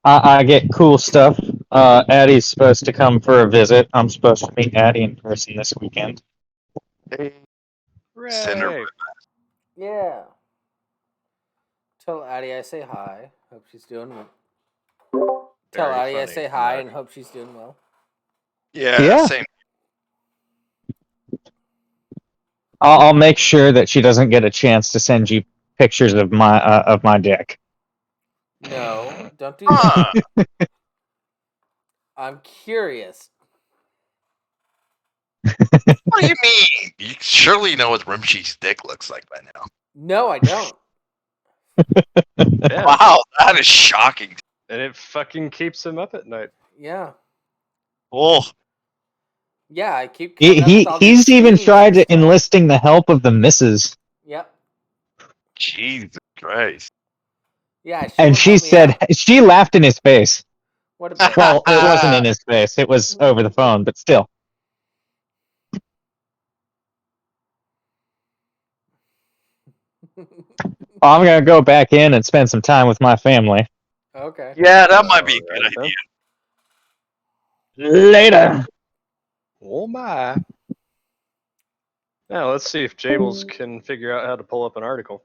F: I get cool stuff. Addie's supposed to come for a visit. I'm supposed to meet Addie in person this weekend.
C: hey. Send her
B: Hooray!
G: Yeah. Tell Addie I say hi. Hope she's doing well. Tell
B: Very
G: Addie I
B: funny,
G: say hi
B: Canuck.
G: and hope she's doing well.
F: Yeah.
C: Same.
F: I'll make sure that she doesn't get a chance to send you pictures of my dick.
G: No, don't do that. I'm curious.
C: What do you mean? You surely know what Rimshee's dick looks like by now.
G: No, I don't.
B: Yeah,
C: Wow, that is shocking.
B: and it fucking keeps him up at night.
G: Yeah.
C: Oh,
G: Yeah, I keep coming up with all these
F: He's even
G: schemes
F: tried
G: and stuff.
F: enlisting the help of the missus,
G: Yep.
C: Jesus Christ.
G: Yeah,
F: and
G: won't
F: she
G: help me
F: said
G: out.
F: she laughed in his face.
G: What a bitch.
F: Well, it wasn't in his face; it was over the phone, but still. I'm gonna go back in and spend some time with my family.
G: Okay.
C: Yeah, that might be a good
B: Alright, then.
C: idea.
F: Later.
B: Oh my. Now let's see if Jables can figure out how to pull up an article.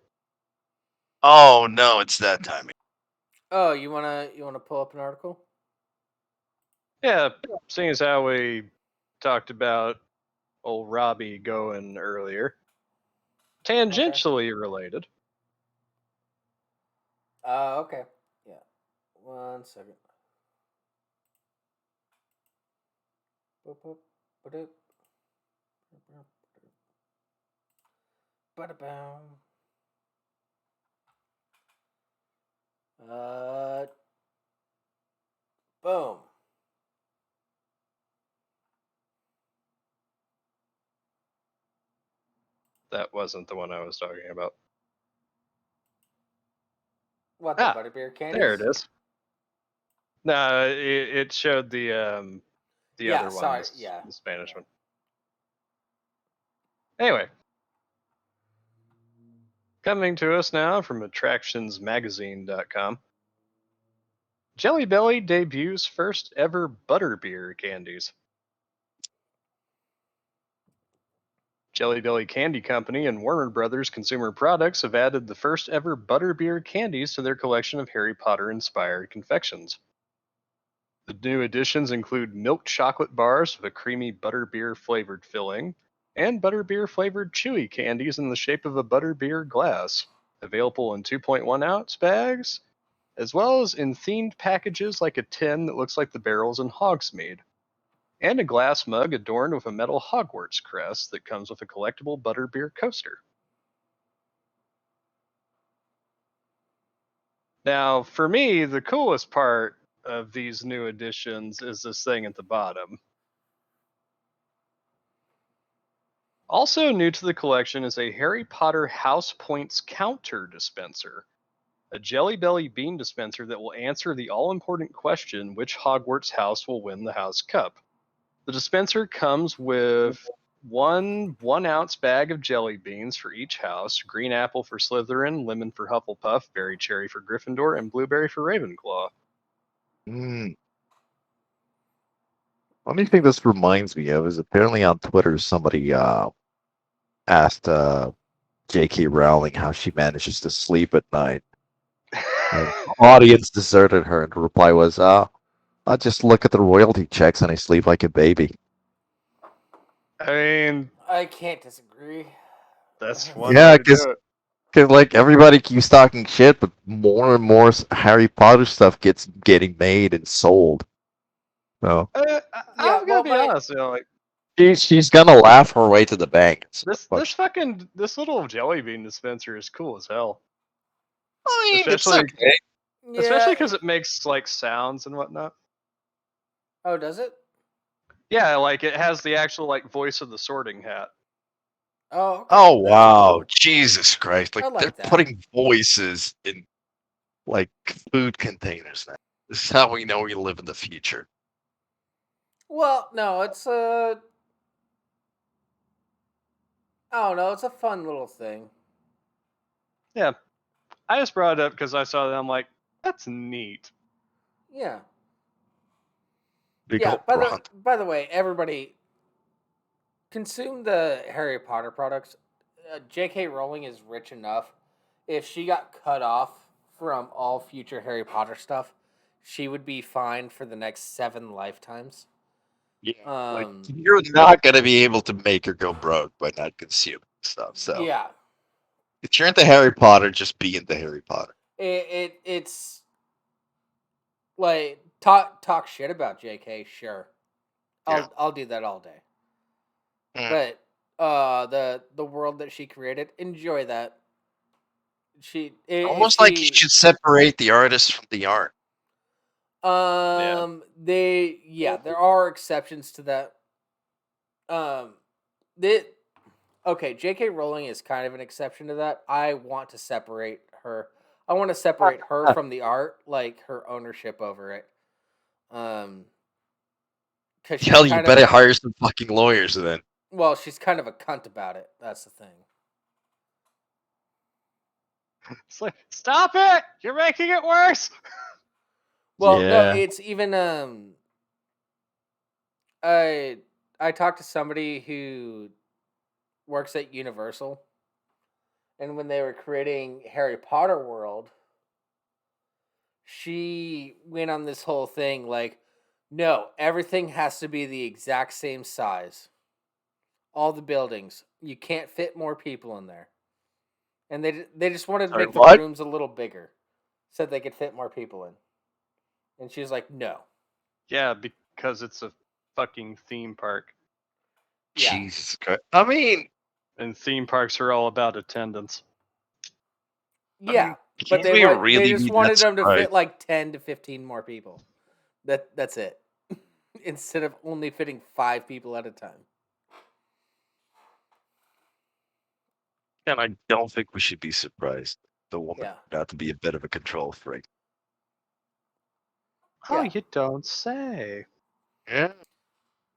C: Oh no, it's that time.
G: Oh, you wanna pull up an article?
B: Yeah, seeing as how we talked about old Robbie going earlier. Tangentially related.
G: Okay. Yeah. 1 second. Boop, boop, ba-doop. Ba-da-boom. Boom.
B: That wasn't the one I was talking about.
G: What, the butterbeer candies?
B: There it is. No, it showed the
G: Yeah,
B: other one,
G: sorry,
B: the,
G: yeah.
B: the Spanish one. Anyway, coming to us now from attractionsmagazine.com. Jelly Belly debuts first ever butterbeer candies. Jelly Belly Candy Company and Warner Brothers Consumer Products have added the first ever butterbeer candies to their collection of Harry Potter inspired confections. The new additions include milk chocolate bars with a creamy butterbeer flavored filling and butterbeer flavored chewy candies in the shape of a butterbeer glass, available in 2.1 ounce bags, as well as in themed packages like a tin that looks like the barrels in Hogsmeade, and a glass mug adorned with a metal Hogwarts crest that comes with a collectible butterbeer coaster. Now, for me, the coolest part of these new additions is this thing at the bottom. Also new to the collection is a Harry Potter House Points counter dispenser, a Jelly Belly bean dispenser that will answer the all-important question, which Hogwarts house will win the House Cup. The dispenser comes with one 1-ounce bag of jelly beans for each house, green apple for Slytherin, lemon for Hufflepuff, berry cherry for Gryffindor, and blueberry for Ravenclaw.
H: Only thing this reminds me of is apparently on Twitter somebody asked J.K. Rowling how she manages to sleep at night. And audience deserted her, and the reply was, I just look at the royalty checks and I sleep like a baby.
B: I mean,
G: I can't disagree.
B: that's one
H: Yeah,
B: way to
H: 'cause
B: do it.
H: Because like everybody keeps talking shit, but more and more Harry Potter stuff getting made and sold. So
B: I'm gonna be honest, like
H: she's gonna laugh her way to the bank. So,
B: this little jelly bean dispenser is cool as hell.
C: I mean, it's
B: Especially
C: okay.
B: because it makes like sounds and whatnot.
G: Oh, does it?
B: Yeah, like it has the actual like voice of the Sorting Hat.
G: Oh, okay.
C: Oh
G: That's
C: wow,
G: cool.
C: Jesus Christ! Like
G: I like
C: they're
G: that.
C: putting voices in like food containers now. This is how we know we live in the future.
G: Well, no, it's I don't know. It's a fun little thing.
B: Yeah, I just brought it up because I saw that. I'm like, that's neat.
G: Yeah.
C: Big
G: Yeah.
C: old prawn.
G: By the way, everybody consume the Harry Potter products. J.K. Rowling is rich enough. If she got cut off from all future Harry Potter stuff, she would be fine for the next 7 lifetimes.
C: Yeah, like
G: Um.
C: you're not gonna be able to make her go broke by not consuming stuff. So
G: Yeah.
C: if you're into Harry Potter, just be into Harry Potter.
G: It's like talk shit about J.K. Sure,
C: Yeah.
G: I'll do that all day.
C: Mm.
G: But the world that she created, enjoy that. If
C: Almost like you
G: she
C: should separate the artist from the art.
G: there are exceptions to that. That okay, J.K. Rowling is kind of an exception to that. I want to separate her. I want to separate her from the art, like her ownership over it. Because she's
C: Hell, you
G: kind of
C: better
G: a
C: hire some fucking lawyers then.
G: she's kind of a cunt about it. That's the thing.
B: It's like, stop it! You're making it worse.
G: Well, no,
H: Yeah.
G: it's even I talked to somebody who works at Universal, and when they were creating Harry Potter World, she went on this whole thing like, no, everything has to be the exact same size. All the buildings, you can't fit more people in there, and they just wanted to
C: Sorry,
G: make the
C: what?
G: rooms a little bigger, so they could fit more people in. And she was like, no.
B: Yeah, because it's a fucking theme park,
G: Yeah.
C: Jesus Christ. I mean,
B: and theme parks are all about attendance.
G: Yeah, but
C: can we
G: they
C: really
G: just
C: be that
G: wanted them to
C: surprised?
G: fit like 10 to 15 more people. That's it. Instead of only fitting 5 people at a time.
C: And I don't think we should be surprised. The woman
G: Yeah.
C: got to be a bit of a control freak.
B: Oh,
G: Yeah.
B: you don't say.
C: Yeah.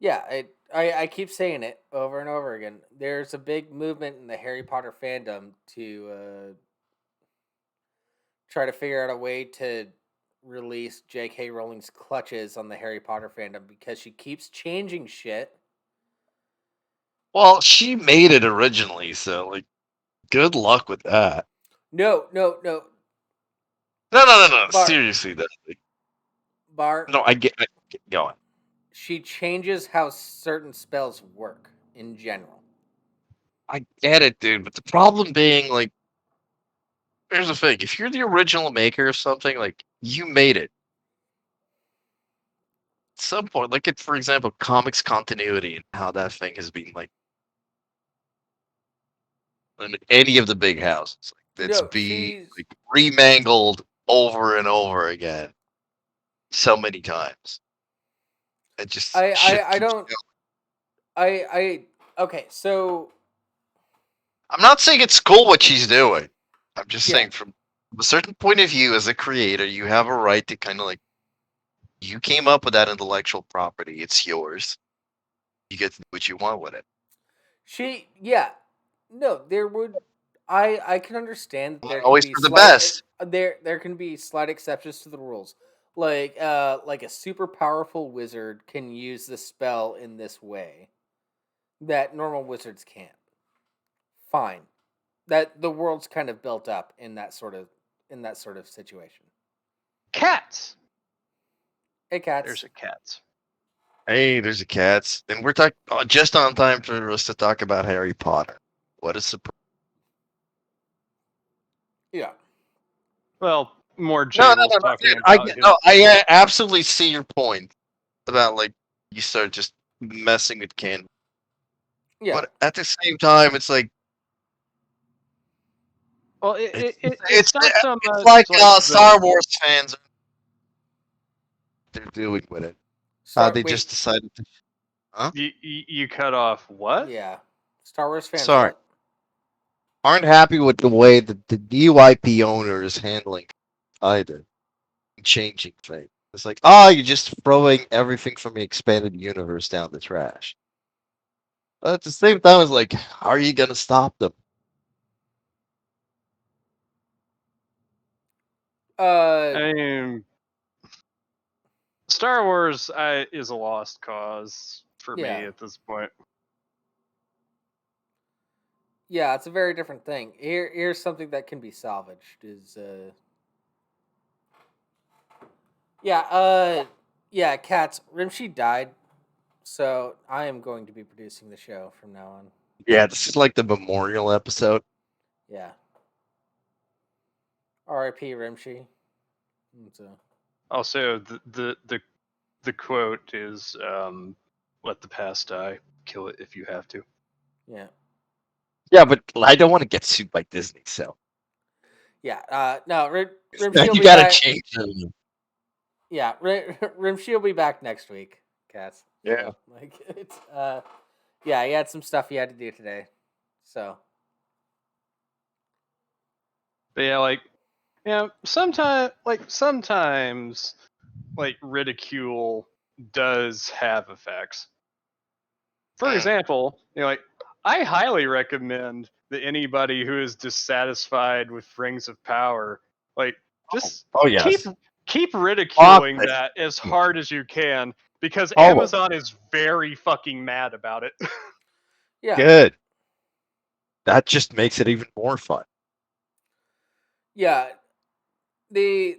G: Yeah, I keep saying it over and over again. There's a big movement in the Harry Potter fandom to try to figure out a way to release J.K. Rowling's clutches on the Harry Potter fandom because she keeps changing shit.
C: Well, she made it originally, so like, good luck with that.
G: No.
C: No.
G: Bart,
C: Seriously, though. Like,
G: Bart,
C: no, I get going.
G: she changes how certain spells work in general.
C: I get it, dude. But the problem being, like, here's the thing: if you're the original maker of something, like you made it. At some point, like it, for example, comics continuity and how that thing has been like in any of the big houses. Like, it's
G: No,
C: be
G: she's
C: like remangled over and over again so many times. It just shit
G: I
C: keeps
G: don't I okay, so
C: I'm not saying it's cool what she's doing. I'm just
G: yeah.
C: saying from a certain point of view as a creator, you have a right to kind of like you came up with that intellectual property. It's yours. You get to do what you want with it.
G: No, there would I can understand that
C: Not
G: there can
C: always
G: be
C: for the
G: slight
C: best.
G: there can be slight exceptions to the rules. Like a super powerful wizard can use the spell in this way that normal wizards can't. Fine. That the world's kind of built up in that sort of situation.
B: Cats.
G: Hey cats.
B: There's a cat.
C: Hey, there's a cats, and we're talking just on time for us to talk about Harry Potter. What a surprise!
G: Yeah.
B: Well, more
C: No,
B: Jables talking
C: dude,
B: about his.
C: I absolutely see your point about like you start just messing with canon.
G: Yeah.
C: But at the same time, it's like
B: Well,
C: it's
B: not so
C: it's
B: much
C: like
B: the
C: Star Wars fans they're doing with it. They
G: Wait.
C: just decided to. Huh?
B: you cut off what?
G: Yeah. Star Wars fans.
C: Sorry.
G: What?
C: Aren't happy with the way that the DYP owner is handling either. Changing things. It's like, you're just throwing everything from the expanded universe down the trash. But at the same time, it's like, how are you gonna stop them?
B: I mean, Star Wars is a lost cause for me
G: Yeah.
B: at this point.
G: Yeah, it's a very different thing. Here's something that can be salvaged. Yeah, Cats. Rimshee died, so I am going to be producing the show from now on.
C: Yeah, this is like the memorial episode.
G: Yeah. R.I.P. Rimshee. So.
B: Also, the quote is, "Let the past die. Kill it if you have to."
G: Yeah.
C: Yeah, but I don't want to get sued by Disney, so
G: Yeah. No. Rimshee will
C: you
G: be
C: gotta
G: back.
C: change it.
G: Yeah. Rimshee will be back next week. Cats.
C: Yeah.
G: So, like it's yeah, he had some stuff he had to do today. So.
B: But yeah, sometimes, like ridicule does have effects. For example, I highly recommend that anybody who is dissatisfied with Rings of Power, just
C: Oh yes.
B: keep ridiculing
C: Fuck it.
B: that as hard as you can, because
C: Oh,
B: Amazon is very fucking mad about it.
G: Yeah.
C: good. That just makes it even more fun.
G: Yeah. The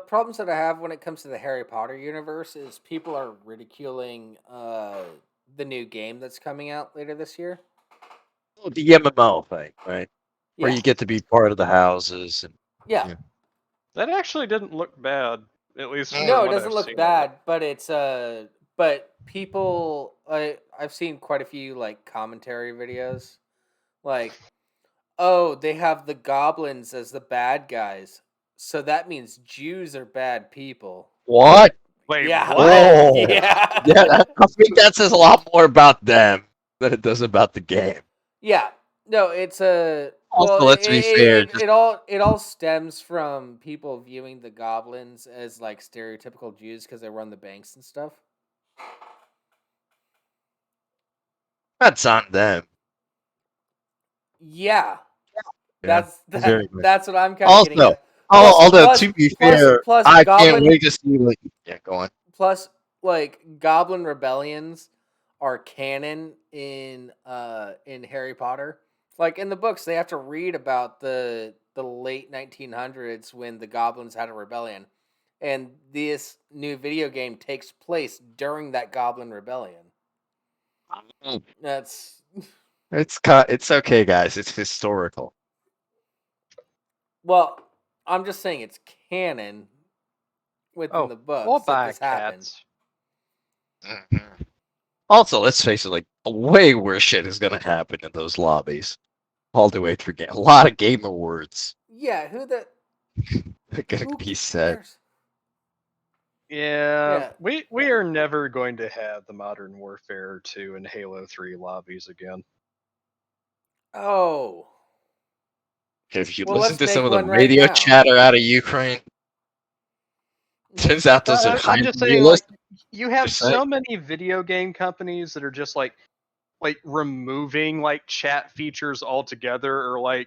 G: problems that I have when it comes to the Harry Potter universe is people are ridiculing the new game that's coming out later this year.
C: Oh, the MMO thing, right? Where
G: Yeah.
C: you get to be part of the houses and
G: Yeah.
B: That actually didn't look bad, at least
C: Mm.
B: for
G: No, it
B: what
G: doesn't
B: I've
G: look
B: seen of it.
G: bad, but it's but people I've seen quite a few like commentary videos like, oh, they have the goblins as the bad guys. So that means Jews are bad people.
C: what?
B: Wait,
G: Yeah.
B: what?
C: Oh,
G: Yeah.
C: yeah. I think that says a lot more about them than it does about the game.
G: Yeah. No, it's a
C: Also, let's be fair. Just
G: it all stems from people viewing the goblins as like stereotypical Jews because they run the banks and stuff.
C: that's on them.
G: Yeah.
C: Yeah, very much.
G: That's what I'm kind of getting
C: Also,
G: at. Plus,
C: although
G: plus,
C: to be
G: plus,
C: fair,
G: plus,
C: I can't
G: goblin
C: wait to see. Like, yeah, go on.
G: plus like goblin rebellions are canon in Harry Potter. Like in the books, they have to read about the late 1900s when the goblins had a rebellion, and this new video game takes place during that goblin rebellion. That's
C: It's okay, guys. It's historical.
G: well, I'm just saying it's canon within the
B: We'll
G: books that
B: buy
G: this happened.
B: cats.
C: Mhm. Also, let's face it. Like, way worse shit is gonna happen in those lobbies. All the way through game. A lot of game awards
G: Yeah, who
C: are gonna be said.
G: cares?
B: Yeah,
G: Yeah.
B: we are never going to have the Modern Warfare 2 and Halo 3 lobbies again.
G: Oh.
C: If you
G: Well,
C: listen
G: let's
C: to some
G: make
C: of the
G: one right
C: radio
G: now.
C: chatter out of Ukraine, turns out those are
B: I'm
C: highly
B: just saying,
C: realistic.
B: you have
C: Just saying.
B: so many video game companies that are just like removing chat features altogether, or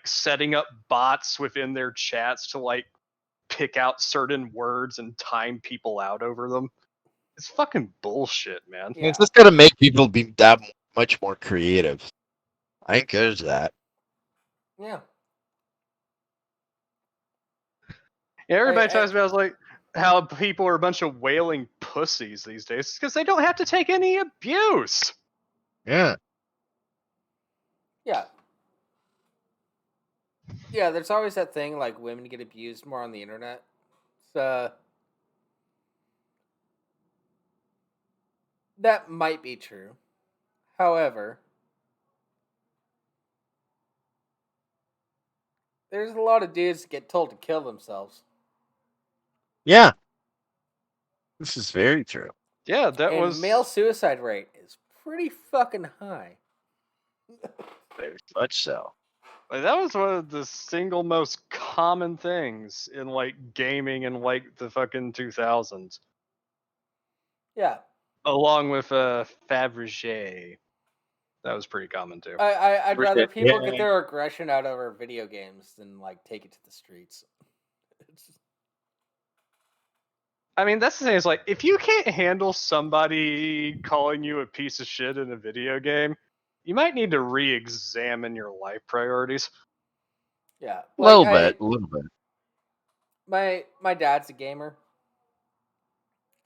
B: setting up bots within their chats to pick out certain words and time people out over them. It's fucking bullshit, man.
G: Yeah.
C: It's just gonna make people be that much more creative. I encourage that.
G: Yeah.
B: Yeah, everybody talks about how people are a bunch of wailing pussies these days because they don't have to take any abuse.
C: Yeah.
G: Yeah. Yeah, there's always that thing like women get abused more on the internet. So that might be true. However, there's a lot of dudes that get told to kill themselves.
H: Yeah, this is very true.
B: Yeah, that
G: And
B: was
G: male suicide rate is pretty fucking high.
H: Very much so.
B: like, that was one of the single most common things in like gaming in like the fucking 2000s,
G: Yeah.
B: along with Fabergé. That was pretty common too.
G: I'd rather people
H: Yeah.
G: get their aggression out over video games than like take it to the streets. It's-
B: I mean, that's the thing. Is like if you can't handle somebody calling you a piece of shit in a video game, you might need to re-examine your life priorities.
G: yeah,
H: A
G: like
H: little bit.
G: my dad's a gamer.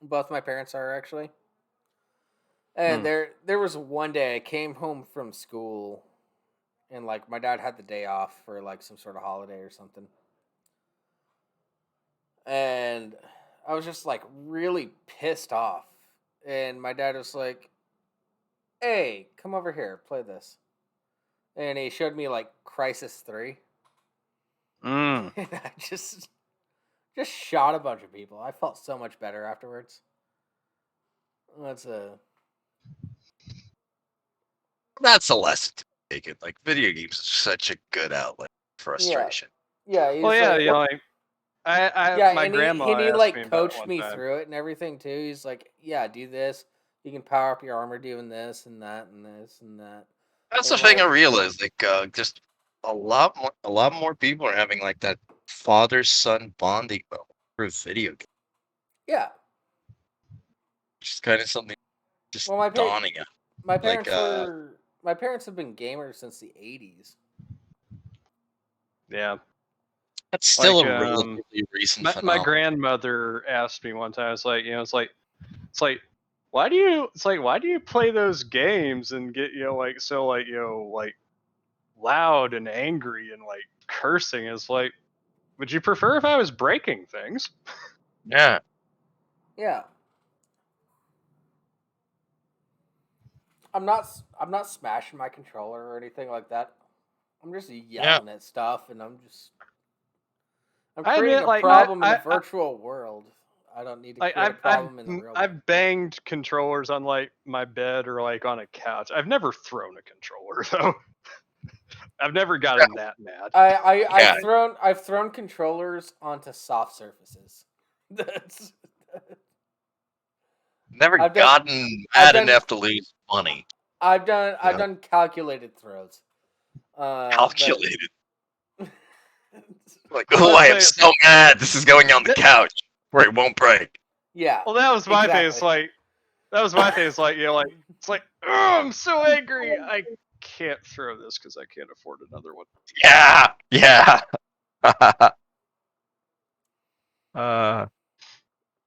G: Both my parents are actually. And there was one day I came home from school, and like my dad had the day off for like some sort of holiday or something, and I was just like really pissed off, and my dad was like, "Hey, come over here, play this," and he showed me like Crisis 3,
B: Mm.
G: and I just shot a bunch of people. I felt so much better afterwards. That's a
C: That's a lesson to be taken. Like video games is such a good outlet for frustration.
G: yeah. He's
B: Well, yeah,
G: like,
B: you know, like
G: yeah,
B: my
G: and
B: grandma
G: he
B: asked me
G: like
B: about it
G: coached
B: one
G: me
B: time.
G: through it and everything too. He's like, yeah, do this. You can power up your armor doing this and that and this and that.
C: That's the
G: And
C: thing I
G: like,
C: realized. Like, just a lot more people are having like that father-son bonding moment through video game,
G: yeah.
C: which is kind of something just
G: Well,
C: dawning on.
G: my
C: Like,
G: parents have been gamers since the '80s.
B: Yeah,
C: that's still
B: like
C: a relatively recent
B: my
C: phenomenon.
B: grandmother asked me one time. It's like, you know, it's like why do you play those games and get, you know, like so like, you know, like loud and angry and like cursing? Is like, would you prefer if I was breaking things?
C: Yeah.
G: Yeah. I'm not smashing my controller or anything like that. I'm just yelling at stuff, and I'm
B: I
G: creating
B: admit,
G: a
B: like
G: problem in the virtual world. I don't need to
B: like
G: create a problem in the real world.
B: I've banged controllers on like my bed or like on a couch. I've never thrown a controller though. I've never gotten that mad.
G: I've thrown controllers onto soft surfaces. That's
C: Never
G: I've done-
C: gotten
G: I've
C: mad
G: done-
C: enough to lose money.
G: I've done calculated throws.
C: Calculated. Like,
B: Well,
C: oh, I am
B: let's
C: so mad. This is going on the couch where it won't break.
G: Yeah.
B: Well, that was my thing. It's
G: exactly.
B: like that was my thing. It's like, you know, like it's like, oh, I'm so angry. I can't throw this because I can't afford another one.
C: Yeah, yeah.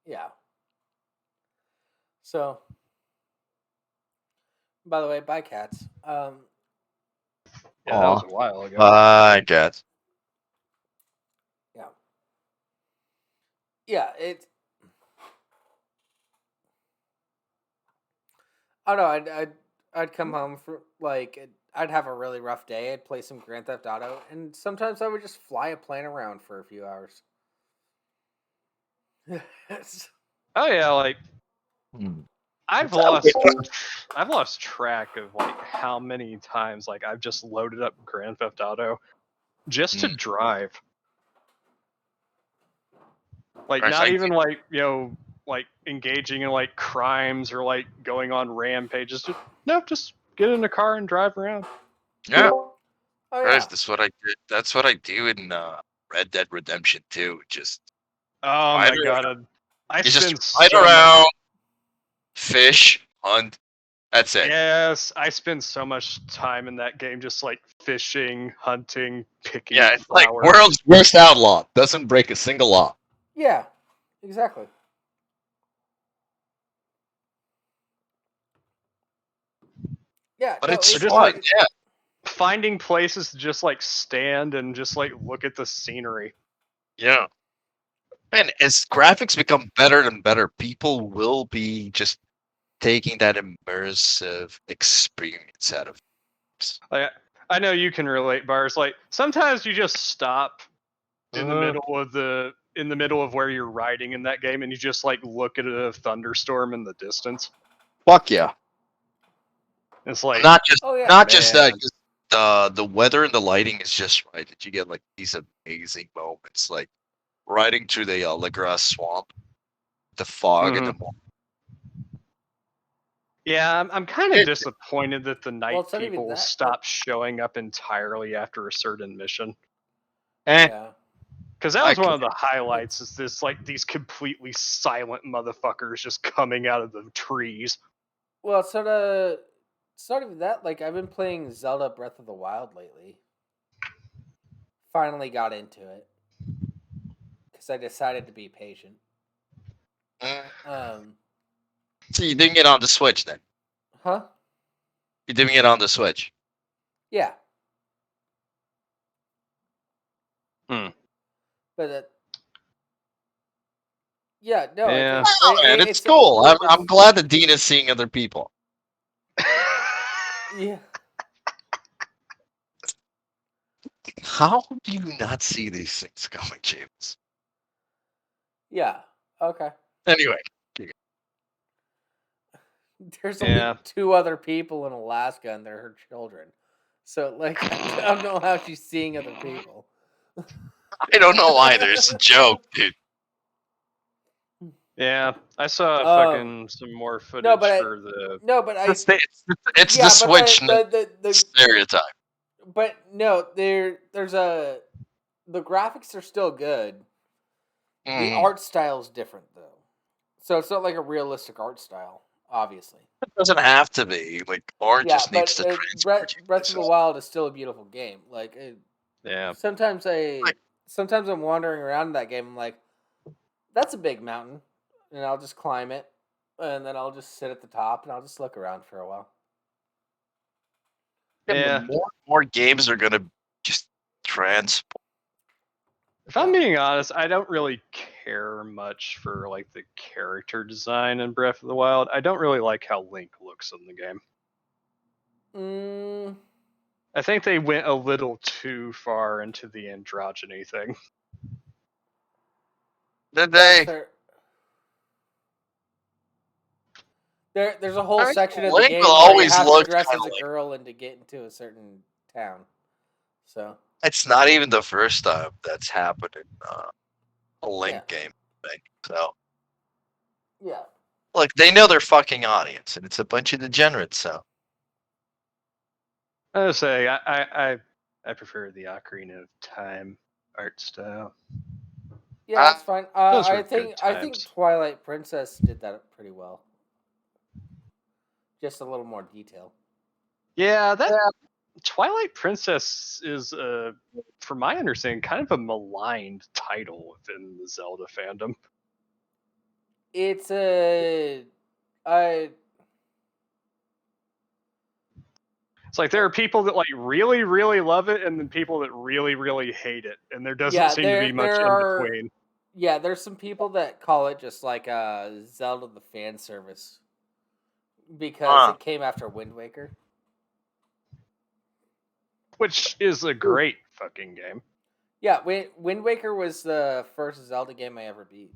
G: Yeah. So, by the way, bye cats.
B: Yeah, that was a while ago.
C: I guess.
G: Yeah. Yeah, I don't know. I'd come home for like I'd have a really rough day. I'd play some Grand Theft Auto, and sometimes I would just fly a plane around for a few hours.
B: Oh yeah, like
C: Hmm.
B: I've lost track of like how many times like I've just loaded up Grand Theft Auto just to drive. Like
C: Right,
B: not
C: like-
B: even like, you know, like engaging in like crimes or like going on rampages. Just get in a car and drive around.
C: Yeah.
G: Oh yeah.
C: Guys, that's what I did. That's what I do in Red Dead Redemption 2. Just
B: Oh
C: Ride
B: my god. I
C: you
B: spend
C: just ride
B: so much-
C: around, fish, hunt. That's it.
B: Yes, I spend so much time in that game just like fishing, hunting, picking
C: Yeah, it's like
B: flowers.
C: world's worst outlaw. Doesn't break a single law.
G: Yeah. Exactly. Yeah.
C: But
G: no,
C: it's
B: just
C: fun.
B: like-
C: Yeah.
B: finding places to just like stand and just like look at the scenery.
C: Yeah. And as graphics become better and better, people will be just taking that immersive experience out of it.
B: Like, I know you can relate, Bars. Like sometimes you just stop in the middle of where you're riding in that game, and you just like look at a thunderstorm in the distance.
C: Fuck yeah.
B: It's like
C: Not just
G: Oh yeah.
C: not just that,
B: man.
C: just the weather and the lighting is just right that you get like these amazing moments, like riding through the Allegra swamp, the fog and the morning.
B: Yeah, I'm kind of
C: It-
B: disappointed that the night
G: it's not even
B: people
G: that,
B: stopped showing up entirely after a certain mission.
G: Yeah.
B: Because that
C: I
B: was one
C: could-
B: of the highlights. Is this like these completely silent motherfuckers just coming out of the trees?
G: Well, it's not even that. Like, I've been playing Zelda Breath of the Wild lately. Finally got into it because I decided to be patient.
C: So you didn't get on the Switch then?
G: Huh?
C: You didn't get on the Switch.
G: Yeah. But yeah, no.
B: Yeah.
C: Oh, man, it's cool. I'm glad that Dean is seeing other people.
G: Yeah.
C: How do you not see these things coming, James?
G: Yeah. Okay.
C: Anyway,
G: There's only
B: Yeah.
G: 2 other people in Alaska, and they're her children. So, like, I don't know how she's seeing other people.
C: I don't know either. It's a joke, dude.
B: Yeah, I saw
G: Um,
B: some more footage
G: no, but I
B: for the.
G: no, but I
C: It's the
G: yeah, but
C: Switch
G: the
C: stereotype.
G: but no, there's the graphics are still good. The
C: Mhm.
G: art style is different though, so it's not like a realistic art style, obviously.
C: It doesn't have to be. Like, or
G: Yeah,
C: just
G: but
C: needs to transport you
G: Breath of the
C: places.
G: Wild is still a beautiful game. Like,
B: Yeah.
G: sometimes
C: Like-
G: I'm wandering around in that game. I'm like, that's a big mountain, and I'll just climb it, and then I'll just sit at the top and I'll just look around for a while.
B: Yeah.
C: More games are gonna just transport.
B: If I'm being honest, I don't really care much for like the character design in Breath of the Wild. I don't really like how Link looks in the game. I think they went a little too far into the androgyny thing.
C: Did they?
G: There's a whole
C: I mean,
G: section of the
C: Link
G: game
C: will
G: where you
C: always
G: have to
C: look
G: dress
C: kinda
G: as a
C: like-
G: girl and to get into a certain town. So
C: It's not even the first time that's happened in a Link
G: Yeah.
C: game. Thing. So,
G: yeah,
C: look, they know their fucking audience, and it's a bunch of degenerates. So,
B: I would say I prefer the Ocarina of Time art style.
G: yeah, that's fine.
B: Those were
G: I think
B: good times.
G: Twilight Princess did that pretty well. Just a little more detail.
B: Yeah, that Twilight Princess is, from my understanding, kind of a maligned title within the Zelda fandom.
G: It's
B: It's like there are people that like really, really love it, and then people that really, really hate it, and there doesn't seem to be much in between.
G: Yeah, there's some people that call it just like Zelda the fan service because it came after Wind Waker.
B: Which is a great fucking game.
G: Yeah, Wind Waker was the first Zelda game I ever beat.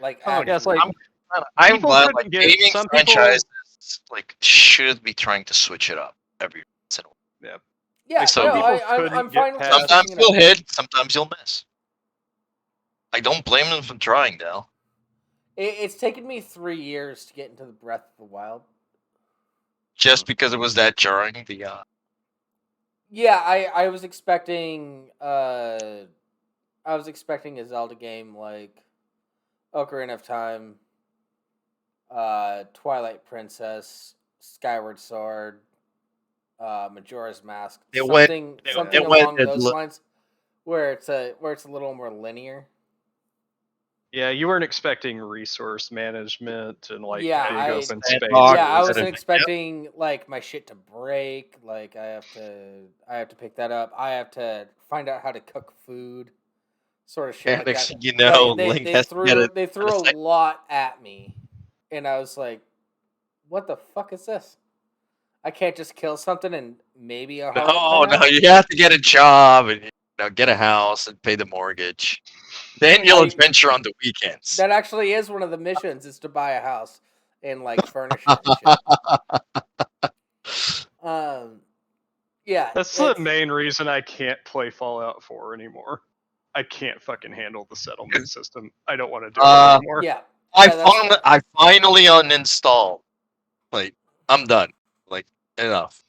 G: Like,
B: yeah, it's like
C: I'm
B: people
C: glad
B: couldn't
C: like
B: get-
C: gaming
B: some people-
C: franchises like should be trying to switch it up every once in a while.
B: Yeah.
G: yeah,
C: Like, some
G: no,
C: people
G: I'm fine with
B: past-
C: Sometimes
G: switching it
C: you'll
G: up.
C: hit, sometimes you'll miss. I don't blame them for trying, though.
G: It's taken me 3 years to get into the Breath of the Wild.
C: Just because it was that jarring,
G: Yeah, I was expecting a Zelda game like Ocarina of Time, Twilight Princess, Skyward Sword, Majora's Mask,
C: It went-
G: something
C: it went
G: along
C: at
G: those
C: lo-
G: lines, where it's a little more linear.
B: Yeah, you weren't expecting resource management and like
G: Yeah,
B: big
G: I
B: open
C: Sandbox,
G: yeah, I
B: spaces.
G: wasn't
C: Yep.
G: expecting like my shit to break. Like I have to pick that up. I have to find out how to cook food, sort of shit
C: And
G: like
C: next
G: that.
C: thing you know,
G: Like they
C: Link
G: they
C: has to get
G: threw
C: it.
G: they threw a lot at me, and I was like, "What the fuck is this? I can't just kill something and maybe a heart will
C: No,
G: come
C: no,
G: out."
C: you have to get a job and get a house and pay the mortgage. Then you'll adventure on the weekends.
G: That actually is one of the missions: is to buy a house and like furnish it and shit. Yeah,
B: That's the main reason I can't play Fallout 4 anymore. I can't fucking handle the settlement system. I don't want to do it anymore.
G: yeah.
C: I finally uninstalled. Like, I'm done. Like, enough.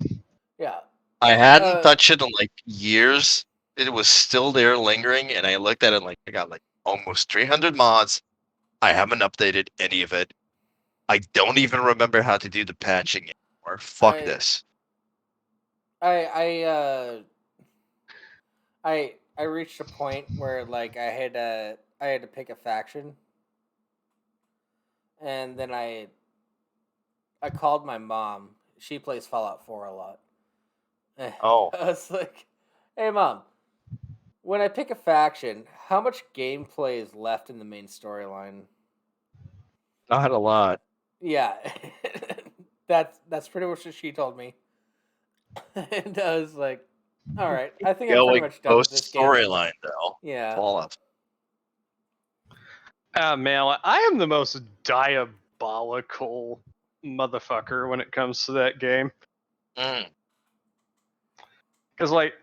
G: Yeah.
C: I hadn't touched it in like years. It was still there lingering, and I looked at it like I got like almost 300 mods. I haven't updated any of it. I don't even remember how to do the patching anymore. Fuck this.
G: I reached a point where like I had to pick a faction, and then I called my mom. She plays Fallout 4 a lot.
C: Oh.
G: I was like, "Hey mom, when I pick a faction, how much gameplay is left in the main storyline?"
C: Not a lot.
G: Yeah, that's pretty much what she told me. And I was like, "All right, I think I'm pretty much done with this game."
C: Storyline though.
G: Yeah.
C: Fallout.
B: Man, I am the most diabolical motherfucker when it comes to that game. Because, like,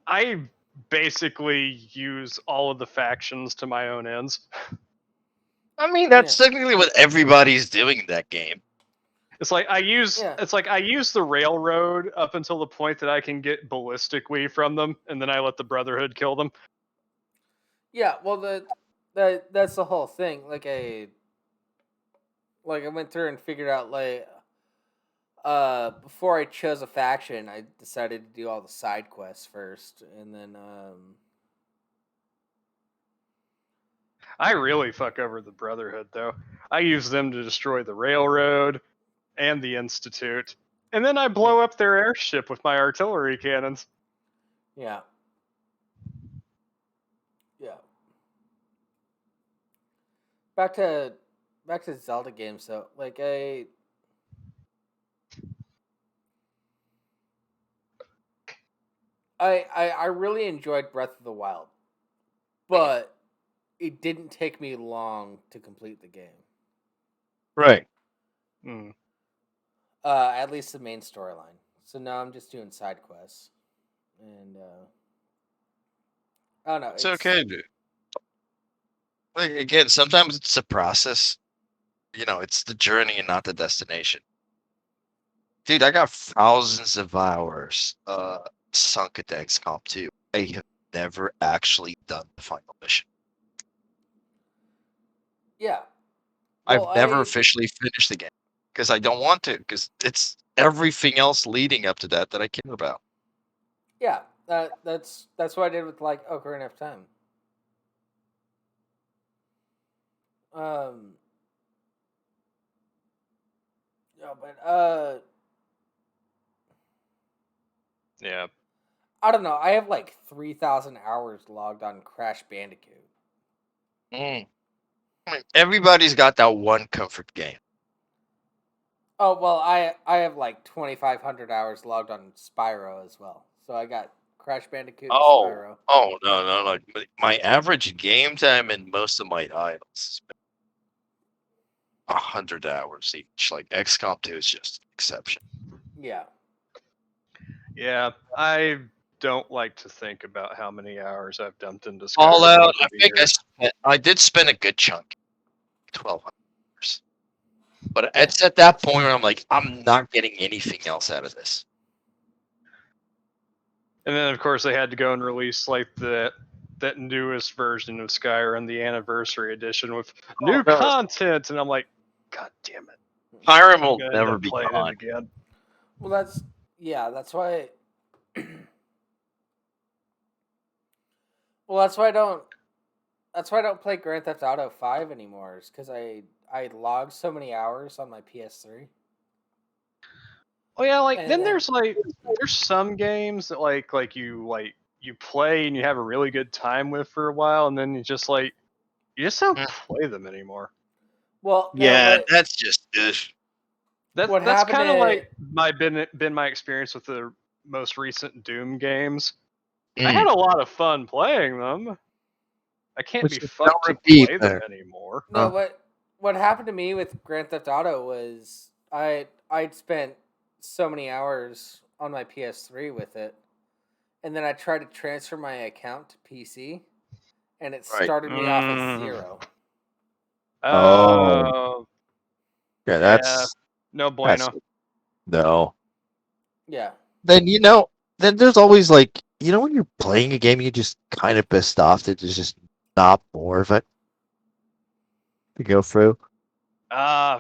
B: I basically use all of the factions to my own ends.
C: I mean, that's technically what everybody's doing in that game.
B: It's like I use the railroad up until the point that I can get ballistically from them, and then I let the Brotherhood kill them.
G: Yeah, well, that's the whole thing. Like I went through and figured out like before I chose a faction, I decided to do all the side quests first, and then
B: I really fuck over the Brotherhood though. I use them to destroy the railroad and the Institute, and then I blow up their airship with my artillery cannons.
G: Yeah. Yeah. Back to Zelda games though. Like I really enjoyed Breath of the Wild, but it didn't take me long to complete the game.
C: Right.
G: At least the main storyline. So now I'm just doing side quests, and I don't know.
C: It's okay, dude. Like, again, sometimes it's a process. It's the journey and not the destination. Dude, I got thousands of hours sunk at XCOM 2. I have never actually done the final mission.
G: Yeah.
C: I've never officially finished the game because I don't want to, because it's everything else leading up to that I care about.
G: Yeah, that's what I did with like Ocarina of Time. Yeah, but
B: yeah.
G: I don't know. I have like 3,000 hours logged on Crash Bandicoot.
C: I mean, everybody's got that one comfort game.
G: Oh well, I have like 2,500 hours logged on Spyro as well. So I got Crash Bandicoot and Spyro.
C: Oh no! My average game time in most of my titles has been 100 hours each. Like XCOM 2 is just an exception.
G: Yeah.
B: Yeah, I don't like to think about how many hours I've dumped into Skyrim.
C: Fallout, I think I did spend a good chunk, 1,200 hours. But it's at that point where I'm like, I'm not getting anything else out of this.
B: And then, of course, they had to go and release like that newest version of Skyrim, the Anniversary Edition, with new content, and I'm like, God damn it!
C: Skyrim will never be gone
B: again.
G: Well, that's why. Well, that's why I don't. That's why I don't play Grand Theft Auto 5 anymore. Is because I logged so many hours on my PS3.
B: Oh yeah, like
G: And
B: then
G: then
B: there's some games that you play and you have a really good time with for a while, and then you just don't play them anymore.
G: well, no,
C: Yeah, that's just
G: what
B: That's
G: happened
B: kind of like
G: to
B: been my experience with the most recent Doom games. I
C: Mm.
B: had a lot of fun playing them. I can't
H: Which
B: be
H: is no
B: fucked to
H: repeat
B: play them
H: there.
B: anymore.
G: no what happened to me with Grand Theft Auto was I'd spent so many hours on my PS3 with it, and then I tried to transfer my account to PC, and it
H: Right.
G: started me off at 0.
H: Oh,
B: Oh,
H: yeah,
B: yeah.
H: that's
B: No
H: that's
B: bueno.
H: no.
G: Yeah.
H: Then then there's always when you're playing a game, you're just kind of pissed off that there's just not more of it to go through.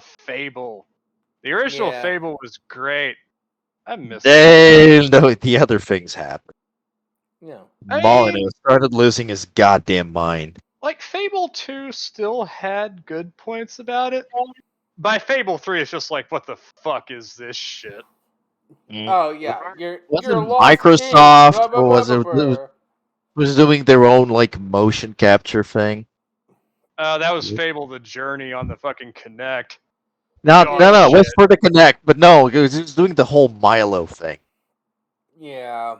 B: Fable. The original
G: Yeah.
B: Fable was great. I miss it.
H: Then the other things happen.
G: No.
B: I
H: Molyneux
B: mean,
H: started losing his goddamn mind.
B: like Fable 2 still had good points about it. By Fable 3, it's just like, what the fuck is this shit?
G: Oh yeah, you're a
H: Wasn't
G: lost king. Blah
H: Microsoft
G: blah
H: or
G: blah
H: was
G: blah.
H: it
G: blah.
H: was doing their own motion capture thing?
B: That was Fable the Journey on the fucking Kinect.
H: No,
B: Dog
H: no, it
G: Yeah.
H: was
B: shit.
H: for the Connect, but no, it was doing the whole Milo thing.
G: Yeah.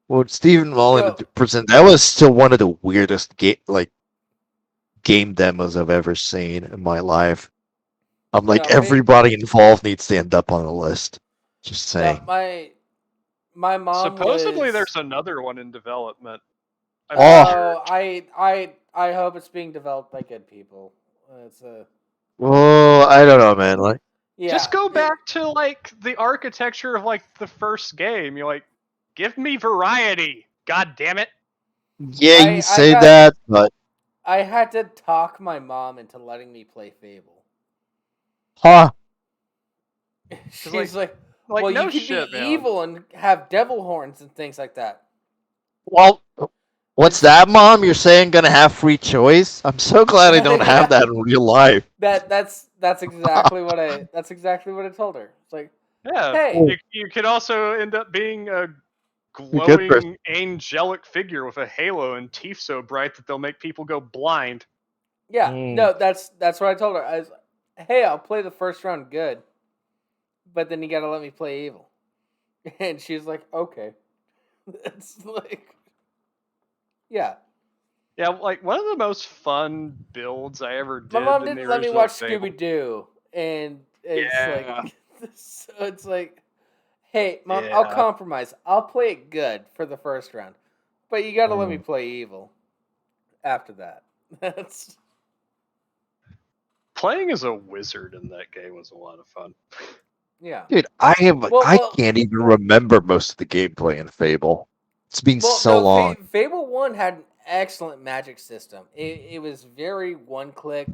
H: What Stephen Mullen
G: No.
H: presented, that was still one of the weirdest game demos I've ever seen in my life. I'm like,
G: No.
H: everybody involved needs to end up on the list. Just
G: No.
H: saying.
G: My mom
B: Supposedly,
G: was.
B: there's another one in development. I'm
H: Oh,
B: not sure.
G: I hope it's being developed by good people. It's a
H: oh, I don't know, man.
B: Just
G: yeah.
B: go back to the architecture of the first game. You're like, give me variety. God damn it.
H: Yeah, you
G: I
H: say
G: got
H: that, but
G: I had to talk my mom into letting me play Fable.
H: huh?
G: She's like,
B: Like
G: well, you
B: no
G: could be
B: shit, man.
G: evil and have devil horns and things like that.
H: Well, what's that, Mom? You're saying gonna have free choice? I'm so glad I don't have
G: Yeah.
H: that in real life.
G: That's exactly what I told her. It's like,
B: Yeah,
G: hey,
B: you could also end up being a
H: A good person.
B: glowing angelic figure with a halo and teeth so bright that they'll make people go blind.
G: yeah,
H: Mm.
G: no, that's what I told her. I was, hey, I'll play the first round good, but then you got to let me play evil. And she's like, okay. It's like, yeah.
B: Yeah, like one of the most fun builds I ever
G: My
B: did
G: mom
B: in the
G: didn't let me
B: original
G: watch
B: Fable.
G: Scooby Doo, and it's like,
B: Yeah.
G: so it's like, hey, mom, I'll
B: Yeah.
G: compromise. I'll play it good for the first round, but you got to let me
H: Mm.
G: play evil after that. That's
B: Playing as a wizard in that game was a lot of fun.
G: yeah.
H: Dude, I can't even remember most of the gameplay in Fable. It's been
G: Well,
H: so
G: no,
H: long.
G: Fable 1 had an excellent magic system. It was very one click.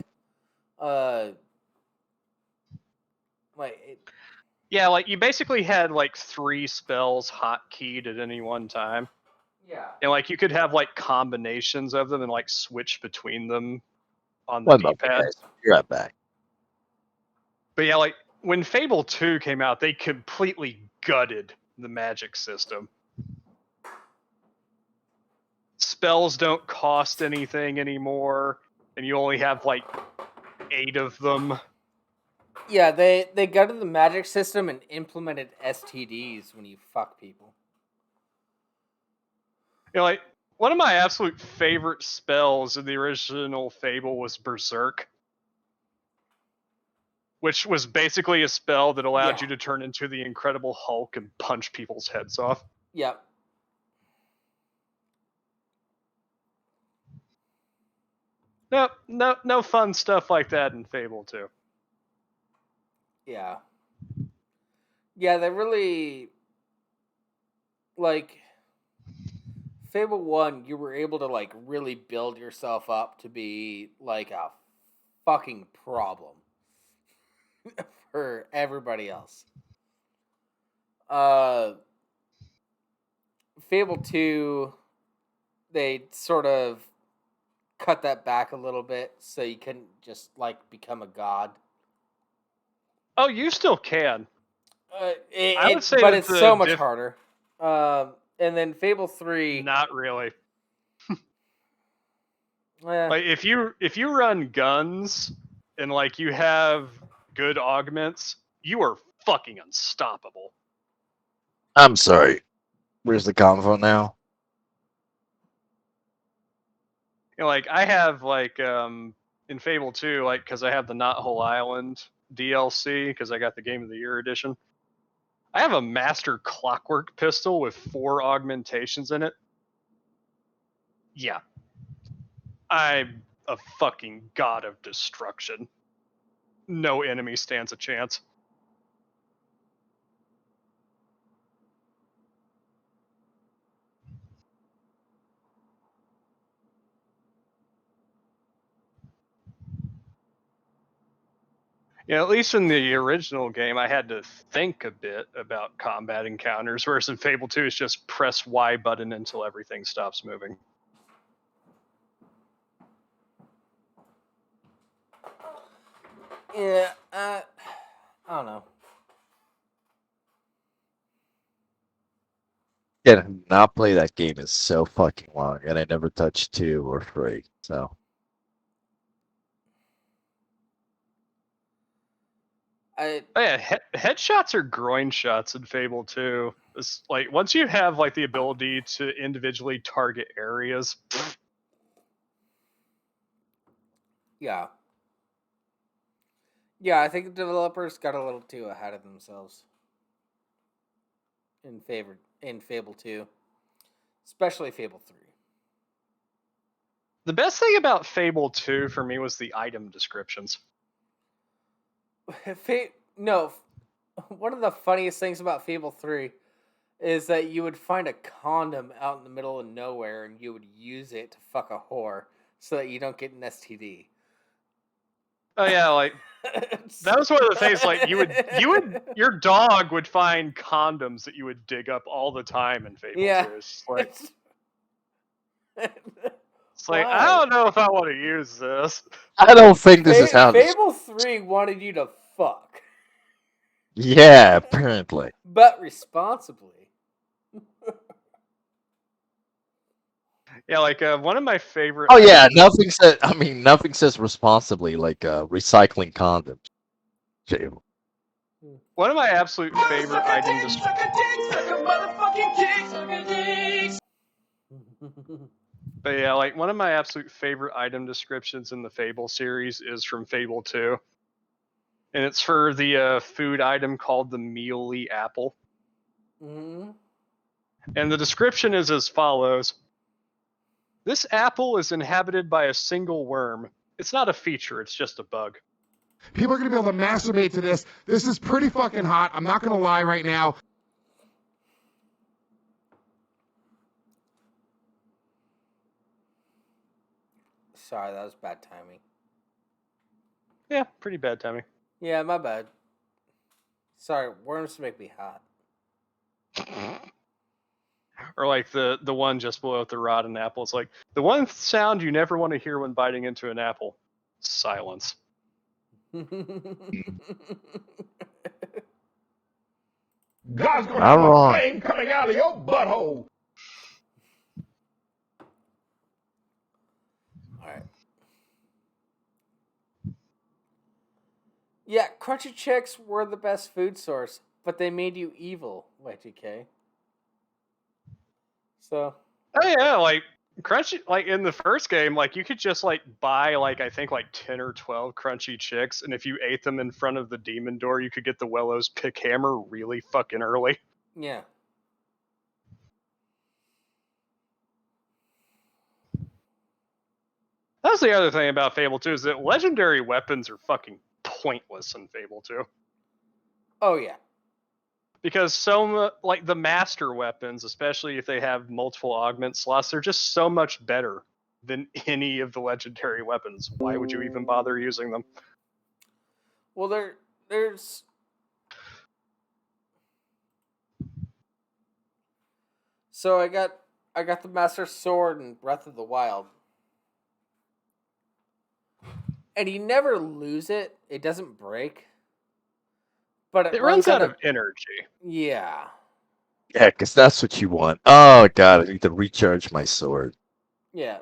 G: Uh,
B: Yeah, you basically had 3 spells hotkeyed at any one time.
G: yeah.
B: And you could have combinations of them and switch between them on the
H: One moment,
B: D-pad.
H: guys. Be right back.
B: But yeah, when Fable 2 came out, they completely gutted the magic system. Spells don't cost anything anymore, and you only have 8 of them.
G: Yeah, they gutted the magic system and implemented STDs when you fuck people.
B: You know, one of my absolute favorite spells in the original Fable was Berserk, which was basically a spell that allowed you to turn into the Incredible Hulk and punch people's heads off.
G: Yep.
B: No fun stuff like that in Fable 2.
G: Yeah. Yeah, they really Fable 1, you were able to really build yourself up to be a fucking problem for everybody else. Fable 2, they sort of cut that back a little bit so you couldn't just like become a god.
B: Oh, you still can. I would say
G: But
B: that
G: it's so
B: the
G: much harder. And then Fable 3.
B: Not really.
G: Eh,
B: Like if you run guns and like you have good augments, you are fucking unstoppable.
H: I'm sorry. Where's the convo now?
B: You know, like I have like in Fable 2, like because I have the Not Whole Island DLC because I got the Game of the Year edition. I have a Master Clockwork pistol with 4 augmentations in it. Yeah, I'm a fucking god of destruction. No enemy stands a chance. Yeah, at least in the original game, I had to think a bit about combat encounters, whereas in Fable 2, it's just press Y button until everything stops moving.
G: yeah, I don't know.
H: Yeah, not play that game is so fucking long, and I never touched 2 or 3. So
B: Oh yeah, headshots are groin shots in Fable 2. It's like once you have like the ability to individually target areas,
G: Yeah. Yeah, I think the developers got a little too ahead of themselves in Fable 2, especially Fable 3.
B: the best thing about Fable 2 for me was the item descriptions.
G: No, one of the funniest things about Fable 3 is that you would find a condom out in the middle of nowhere and you would use it to fuck a whore so that you don't get an STD.
B: Oh yeah, like that was one of the things. Like your dog would find condoms that you would dig up all the time in Fable 2.
G: Yeah.
B: It's just like it's like I
G: Why?
B: don't know if I want to use this.
H: I don't think this is how this.
G: Fable 3 wanted you to fuck,
H: Yeah, apparently.
G: but responsibly.
B: Yeah, like one of my favorite.
H: Oh yeah,
B: items-
H: nothing says. I mean, nothing says responsibly like recycling condoms. Jay.
B: One of my absolute favorite item But yeah, like one of my absolute favorite item descriptions in the Fable series is from Fable 2. And it's for the food item called the mealy apple.
G: Mm-hmm.
B: And the description is as follows. This apple is inhabited by a single worm. It's not a feature, it's just a bug.
I: People are going to be able to masturbate to this. This is pretty fucking hot. I'm not going to lie right now.
G: Sorry, that was bad timing.
B: Yeah, pretty bad timing.
G: Yeah, my bad. Sorry, worms make me hot.
B: Or like the one just below the rotten apple. It's like the one sound you never want to hear when biting into an apple. Silence.
I: God's going to
H: Not
I: have a
H: wrong.
I: flame coming out of your butthole.
G: Alright. Yeah, crunchy chicks were the best food source, but they made you evil, YTK. So.
B: Oh yeah, like crunchy. Like in the first game, like you could just like buy like I think like 10 or 12 crunchy chicks, and if you ate them in front of the demon door, you could get the Wellows pick hammer really fucking early.
G: Yeah.
B: That's the other thing about Fable 2 is that legendary weapons are fucking pointless in Fable 2.
G: Oh yeah.
B: Because like the master weapons, especially if they have multiple augment slots, they're just so much better than any of the legendary weapons. Why would you even bother using them?
G: Well, there's. So I got the Master Sword in Breath of the Wild. and you never lose it. It doesn't break, but
B: It runs out of energy.
G: Yeah.
H: Yeah, because that's what you want. Oh god, I need to recharge my sword.
G: Yeah.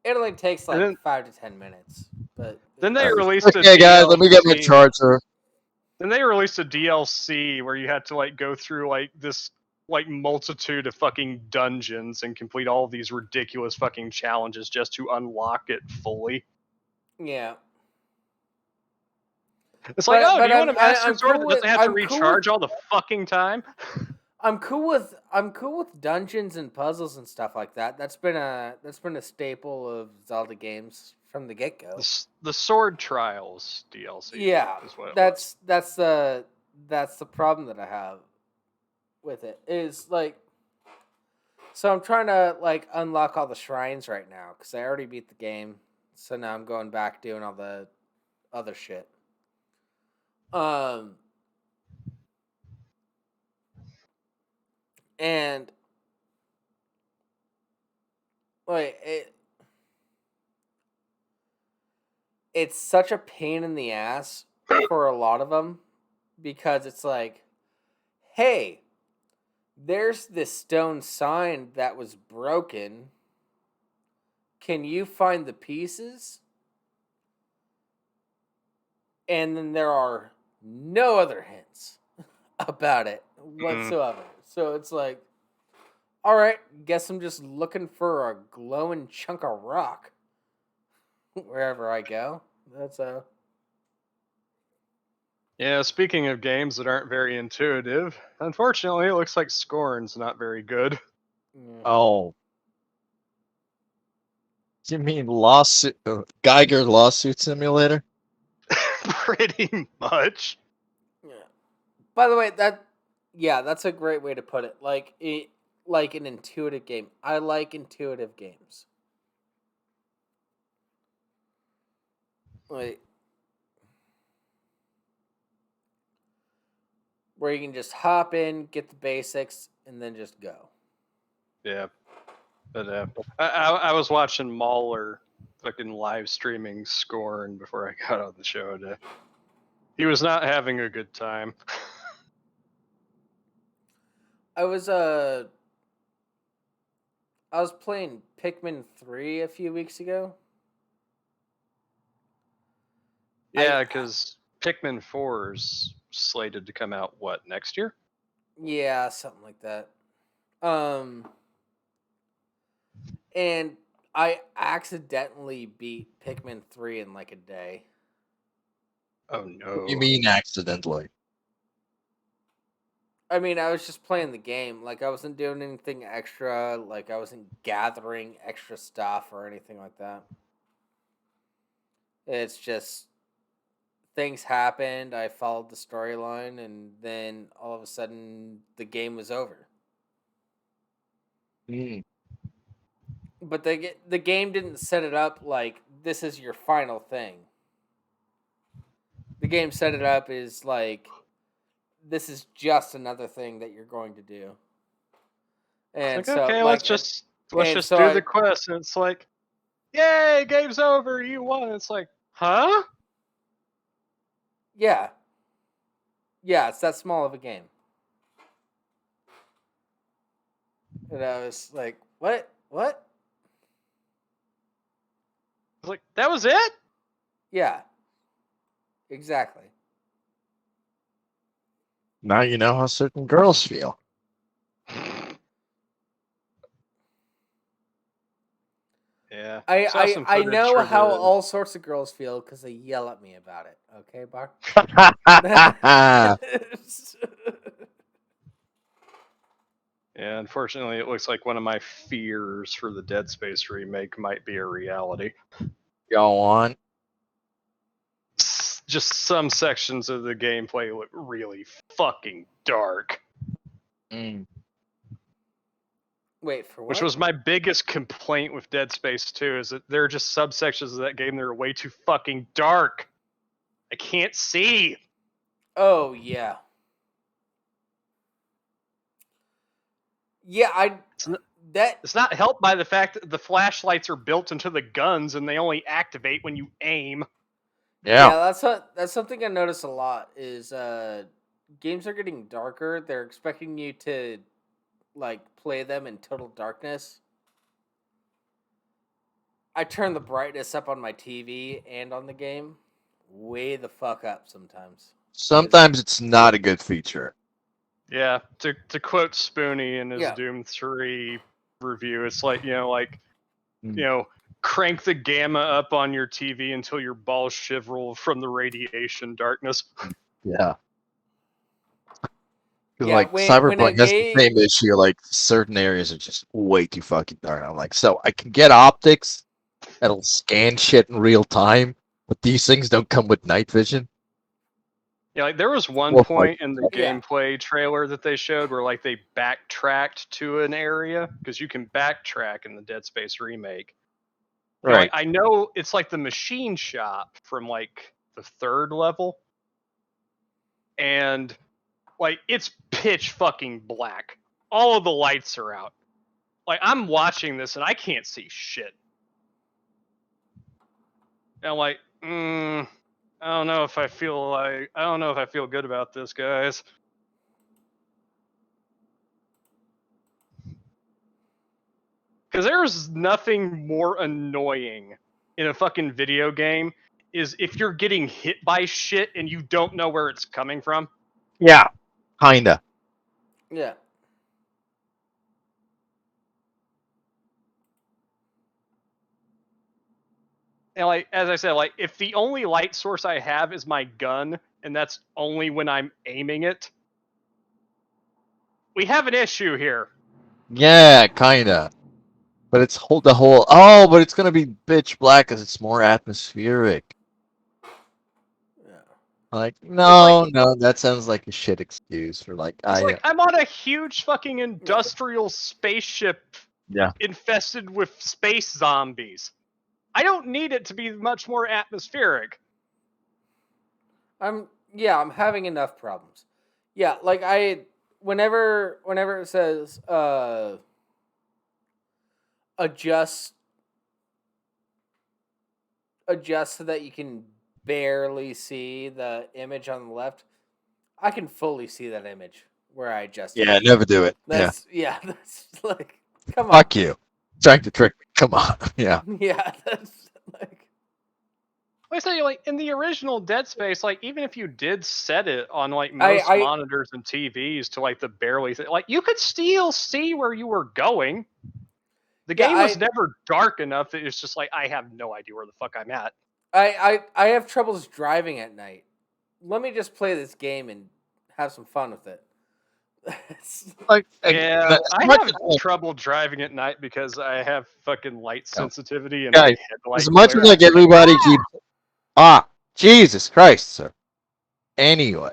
G: It only takes like
B: then-
G: 5 to 10 minutes, but
B: Then they
H: Nice.
B: released a
H: Okay, guys, let me get my
B: DLC.
H: charger.
B: Then they released a DLC where you had to like go through like this like multitude of fucking dungeons and complete all these ridiculous fucking challenges just to unlock it fully.
G: yeah.
B: It's like, oh, do you want a
G: I'm
B: master sword
G: cool
B: that doesn't have to
G: I'm cool
B: recharge
G: with,
B: all the fucking time?
G: I'm cool with dungeons and puzzles and stuff like that. That's been a staple of Zelda games from the get go.
B: The Sword Trials DLC.
G: Yeah,
B: is what it was.
G: that's the problem that I have with it is like, so I'm trying to like unlock all the shrines right now because I already beat the game, so now I'm going back doing all the other shit. And like it's such a pain in the ass for a lot of them because it's like, hey, there's this stone sign that was broken. Can you find the pieces? And then there are no other hints about it whatsoever. So it's like, all right, guess I'm just looking for a glowing chunk of rock wherever I go. That's
B: Yeah, speaking of games that aren't very intuitive, unfortunately, it looks like Scorn's not very good.
H: Oh. You mean lawsuit Geiger lawsuit simulator?
B: Pretty much.
G: yeah. By the way, that's a great way to put it. Like an intuitive game. I like intuitive games. Like where you can just hop in, get the basics, and then just go.
B: Yeah. But I was watching Mauler fucking live streaming Scorn before I got on the show today. He was not having a good time.
G: I was playing Pikmin 3 a few weeks ago.
B: Yeah, because Pikmin 4 is slated to come out, what, next year?
G: Yeah, something like that. And I accidentally beat Pikmin 3 in like a day.
B: Oh no.
H: What do you mean accidentally?
G: I mean, I was just playing the game. Like, I wasn't doing anything extra. Like, I wasn't gathering extra stuff or anything like that. It's just things happened. I followed the storyline, and then all of a sudden, the game was over. But the game didn't set it up like this is your final thing. The game set it up as like this is just another thing that you're going to do. And
B: It's like, okay, let's just do the quest. And it's like, yay, game's over, you won. It's like, huh?
G: Yeah. Yeah, it's that small of a game. And I was like, what? What?
B: I was like, that was it?
G: Yeah. Exactly.
H: Now you know how certain girls feel.
B: Yeah.
G: I know how all sorts of girls feel because they yell at me about it. Okay, Bar?
B: Yeah, unfortunately, it looks like one of my fears for the Dead Space remake might be a reality.
H: Go on.
B: Just some sections of the gameplay look really fucking dark.
G: Wait, for what?
B: Which was my biggest complaint with Dead Space 2, is that there are just subsections of that game that are way too fucking dark. I can't see.
G: Oh, yeah. Yeah, That
B: It's not helped by the fact that the flashlights are built into the guns and they only activate when you aim.
G: yeah, that's something I notice a lot is games are getting darker. They're expecting you to like play them in total darkness. I turn the brightness up on my TV and on the game way the fuck up sometimes.
H: Sometimes it's not a good feature.
B: Yeah, to quote Spoonie in his
G: Yeah.
B: Doom 3 review, it's like,
H: Mm.
B: crank the gamma up on your TV until your balls shiver from the radiation darkness.
H: Yeah. Because
G: Yeah,
H: like
G: when a
H: Cyberpunk has the
G: game
H: same issue. Like certain areas are just way too fucking dark. I'm like, so I can get optics that'll scan shit in real time, but these things don't come with night vision.
B: Yeah, like there was one
H: Well, like,
B: point in the
G: Yeah.
B: gameplay trailer that they showed where like they backtracked to an area because you can backtrack in the Dead Space remake.
H: right.
B: I know it's like the machine shop from like the 3rd level, and like it's pitch fucking black. All of the lights are out. Like I'm watching this and I can't see shit. And I'm like, I don't know if I feel good about this, guys. Because there's nothing more annoying in a fucking video game is if you're getting hit by shit and you don't know where it's coming from.
H: Yeah. Kinda.
G: Yeah.
B: And like as I said, like if the only light source I have is my gun, and that's only when I'm aiming it, we have an issue here.
H: Yeah, kinda. But it's the whole. Oh, but it's gonna be pitch black because it's more atmospheric.
G: Yeah.
H: Like,
B: Like,
H: no, that sounds like a shit excuse for like
B: it's
H: I.
B: like I'm on a huge fucking industrial spaceship
H: Yeah.
B: infested with space zombies. I don't need it to be much more atmospheric.
G: I'm having enough problems. Yeah, like whenever it says adjust so that you can barely see the image on the left, I can fully see that image where I adjusted.
H: Yeah,
G: it.
H: never do it. Yeah.
G: That's like come on.
H: Fuck you. Trying to trick me. Come on. Yeah.
G: Yeah, that's like
B: I say, like in the original Dead Space, like even if you did set it on like most
G: I
B: monitors and TVs to like the barely, like you could still see where you were going. The
G: yeah,
B: game was never dark enough that it's just like I have no idea where the fuck I'm at.
G: I have troubles driving at night. Let me just play this game and have some fun with it.
H: Like,
B: Yeah, I
H: much
B: have trouble driving at night because I have fucking light sensitivity and
H: guys,
B: like headlight
H: as much
B: glare.
H: as like everybody keeps. Jesus Christ, sir. Anyway,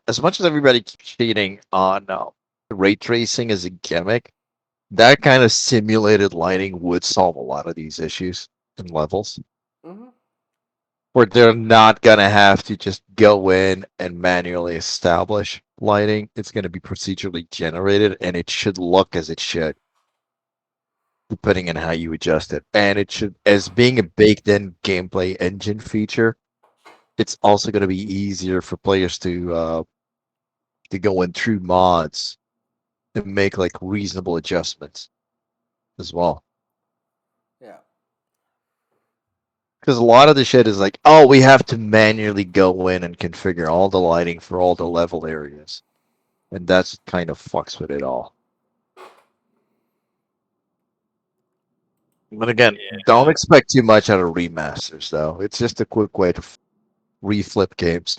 H: as much as everybody keeps cheating on ray tracing as a gimmick, that kind of simulated lighting would solve a lot of these issues and levels.
G: Mm-hmm.
H: Where they're not gonna have to just go in and manually establish lighting. It's gonna be procedurally generated, and it should look as it should, depending on how you adjust it. And it should, as being a baked-in gameplay engine feature, it's also gonna be easier for players to go in through mods and make like reasonable adjustments as well.
G: Yeah.
H: Because a lot of the shit is like, oh, we have to manually go in and configure all the lighting for all the level areas. And that's kind of fucks with it all. But again, don't expect too much out of remasters, though. It's just a quick way to reflip games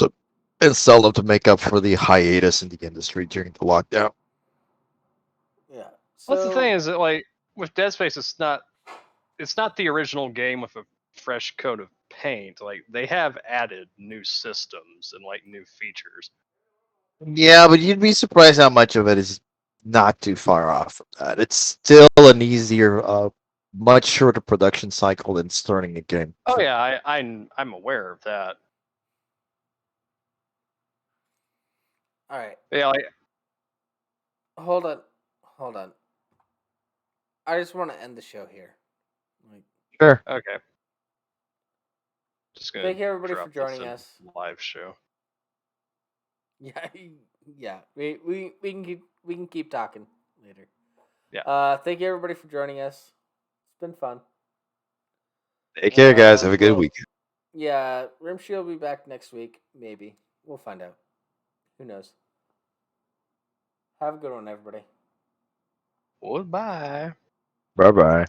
H: and sell them to make up for the hiatus in the industry during the lockdown.
G: Yeah.
B: What's the
G: So
B: thing is that like with Dead Space, it's not the original game with a fresh coat of paint. Like they have added new systems and like new features.
H: Yeah, but you'd be surprised how much of it is not too far off from that. It's still an easier, much shorter production cycle than starting a game.
B: Oh yeah, I'm aware of that.
G: all right.
B: Yeah, like
G: Hold on. I just want to end the show here. Like,
C: Sure.
B: Okay. Just gonna
G: thank you everybody
B: drop
G: for joining
B: this in
G: us.
B: live show.
G: Yeah, yeah. We can keep talking later.
B: Yeah.
G: Thank you everybody for joining us. It's been fun.
H: Take care, guys. Have a good
G: Well,
H: weekend.
G: yeah, Rimshee will be back next week. Maybe we'll find out. Who knows? Have a good one, everybody.
B: Goodbye.
H: Bye bye.